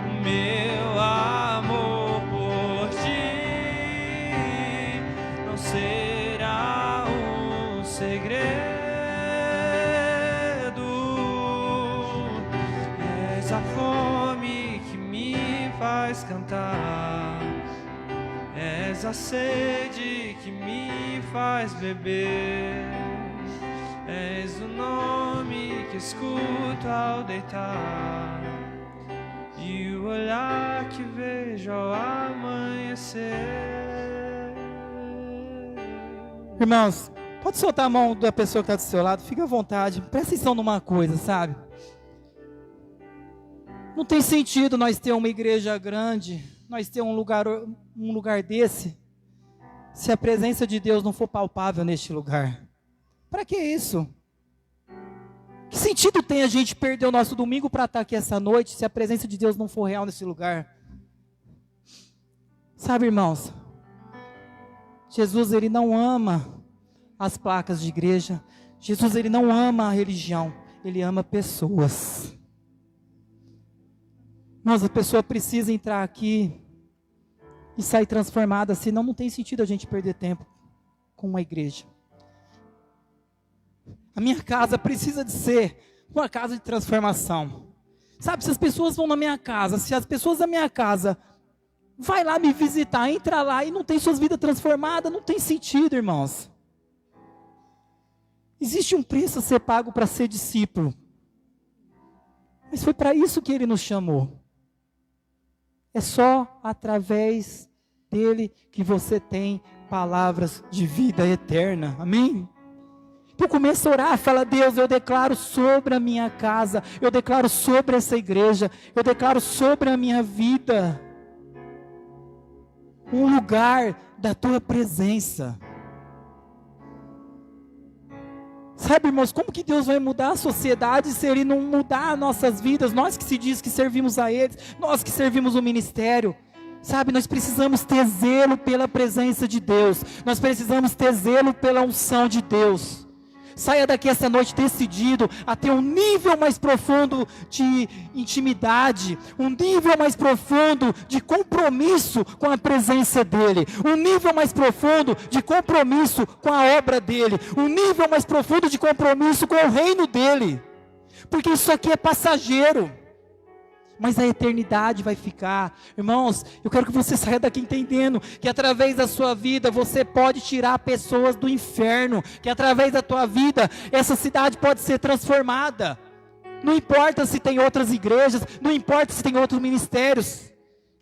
S6: o meu amor por ti não será um segredo. És a fome que me faz cantar, és a sede que me faz beber, és o nome que escuto ao deitar e o olhar que vejo ao amanhecer.
S5: Irmãos, pode soltar a mão da pessoa que está do seu lado, fica à vontade, presta atenção numa coisa, sabe? Não tem sentido nós ter uma igreja grande, nós ter um lugar desse, se a presença de Deus não for palpável neste lugar. Para que isso? Que sentido tem a gente perder o nosso domingo para estar aqui essa noite, se a presença de Deus não for real nesse lugar? Sabe, irmãos, Jesus, Ele não ama as placas de igreja, Jesus, Ele não ama a religião, Ele ama pessoas. Irmãos, a pessoa precisa entrar aqui e sair transformada, senão não tem sentido a gente perder tempo com uma igreja. A minha casa precisa de ser uma casa de transformação. Sabe, se as pessoas vão na minha casa, se as pessoas da minha casa vai lá me visitar, entra lá e não tem suas vidas transformadas, não tem sentido, irmãos. Existe um preço a ser pago para ser discípulo. Mas foi para isso que Ele nos chamou. É só através dele que você tem palavras de vida eterna. Amém? Então começa a orar, fala: Deus, eu declaro sobre a minha casa, eu declaro sobre essa igreja, eu declaro sobre a minha vida um lugar da tua presença. Sabe, irmãos, como que Deus vai mudar a sociedade se Ele não mudar nossas vidas? Nós que se diz que servimos a Ele, nós que servimos o ministério. Sabe, nós precisamos ter zelo pela presença de Deus. Nós precisamos ter zelo pela unção de Deus. Saia daqui essa noite decidido a ter um nível mais profundo de intimidade, um nível mais profundo de compromisso com a presença dEle, um nível mais profundo de compromisso com a obra dEle, um nível mais profundo de compromisso com o reino dEle, porque isso aqui é passageiro, mas a eternidade vai ficar. Irmãos, eu quero que você saia daqui entendendo que através da sua vida você pode tirar pessoas do inferno, que através da tua vida essa cidade pode ser transformada. Não importa se tem outras igrejas, não importa se tem outros ministérios.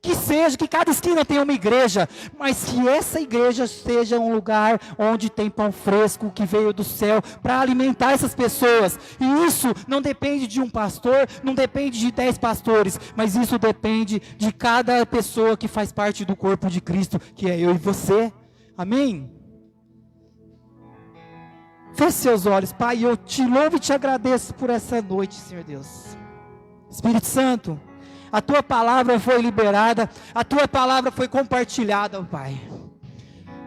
S5: que cada esquina tenha uma igreja, mas que essa igreja seja um lugar onde tem pão fresco que veio do céu para alimentar essas pessoas. E isso não depende de um pastor, não depende de 10 pastores, mas isso depende de cada pessoa que faz parte do corpo de Cristo, que é eu e você. Amém? Feche seus olhos, Pai, eu te louvo e te agradeço por essa noite, Senhor Deus. Espírito Santo, a tua palavra foi liberada, a tua palavra foi compartilhada, ó Pai.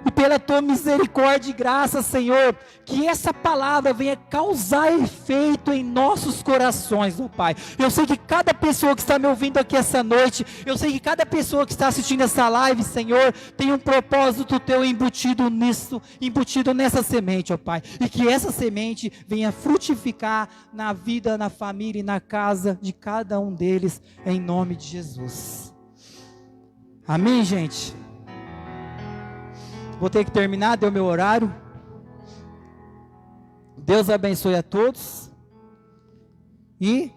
S5: E pela tua misericórdia e graça, Senhor, que essa palavra venha causar efeito em nossos corações, ó Pai. Eu sei que cada pessoa que está me ouvindo aqui essa noite, eu sei que cada pessoa que está assistindo essa live, Senhor, tem um propósito teu embutido nisso, embutido nessa semente, ó Pai. E que essa semente venha frutificar na vida, na família e na casa de cada um deles, em nome de Jesus. Amém, gente? Vou ter que terminar, deu meu horário. Deus abençoe a todos. E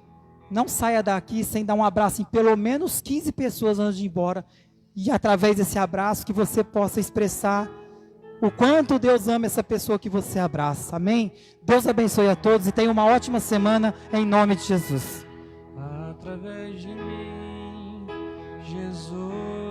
S5: não saia daqui sem dar um abraço em pelo menos 15 pessoas antes de ir embora. E através desse abraço que você possa expressar o quanto Deus ama essa pessoa que você abraça. Amém? Deus abençoe a todos e tenha uma ótima semana em nome de Jesus.
S6: Através de mim, Jesus.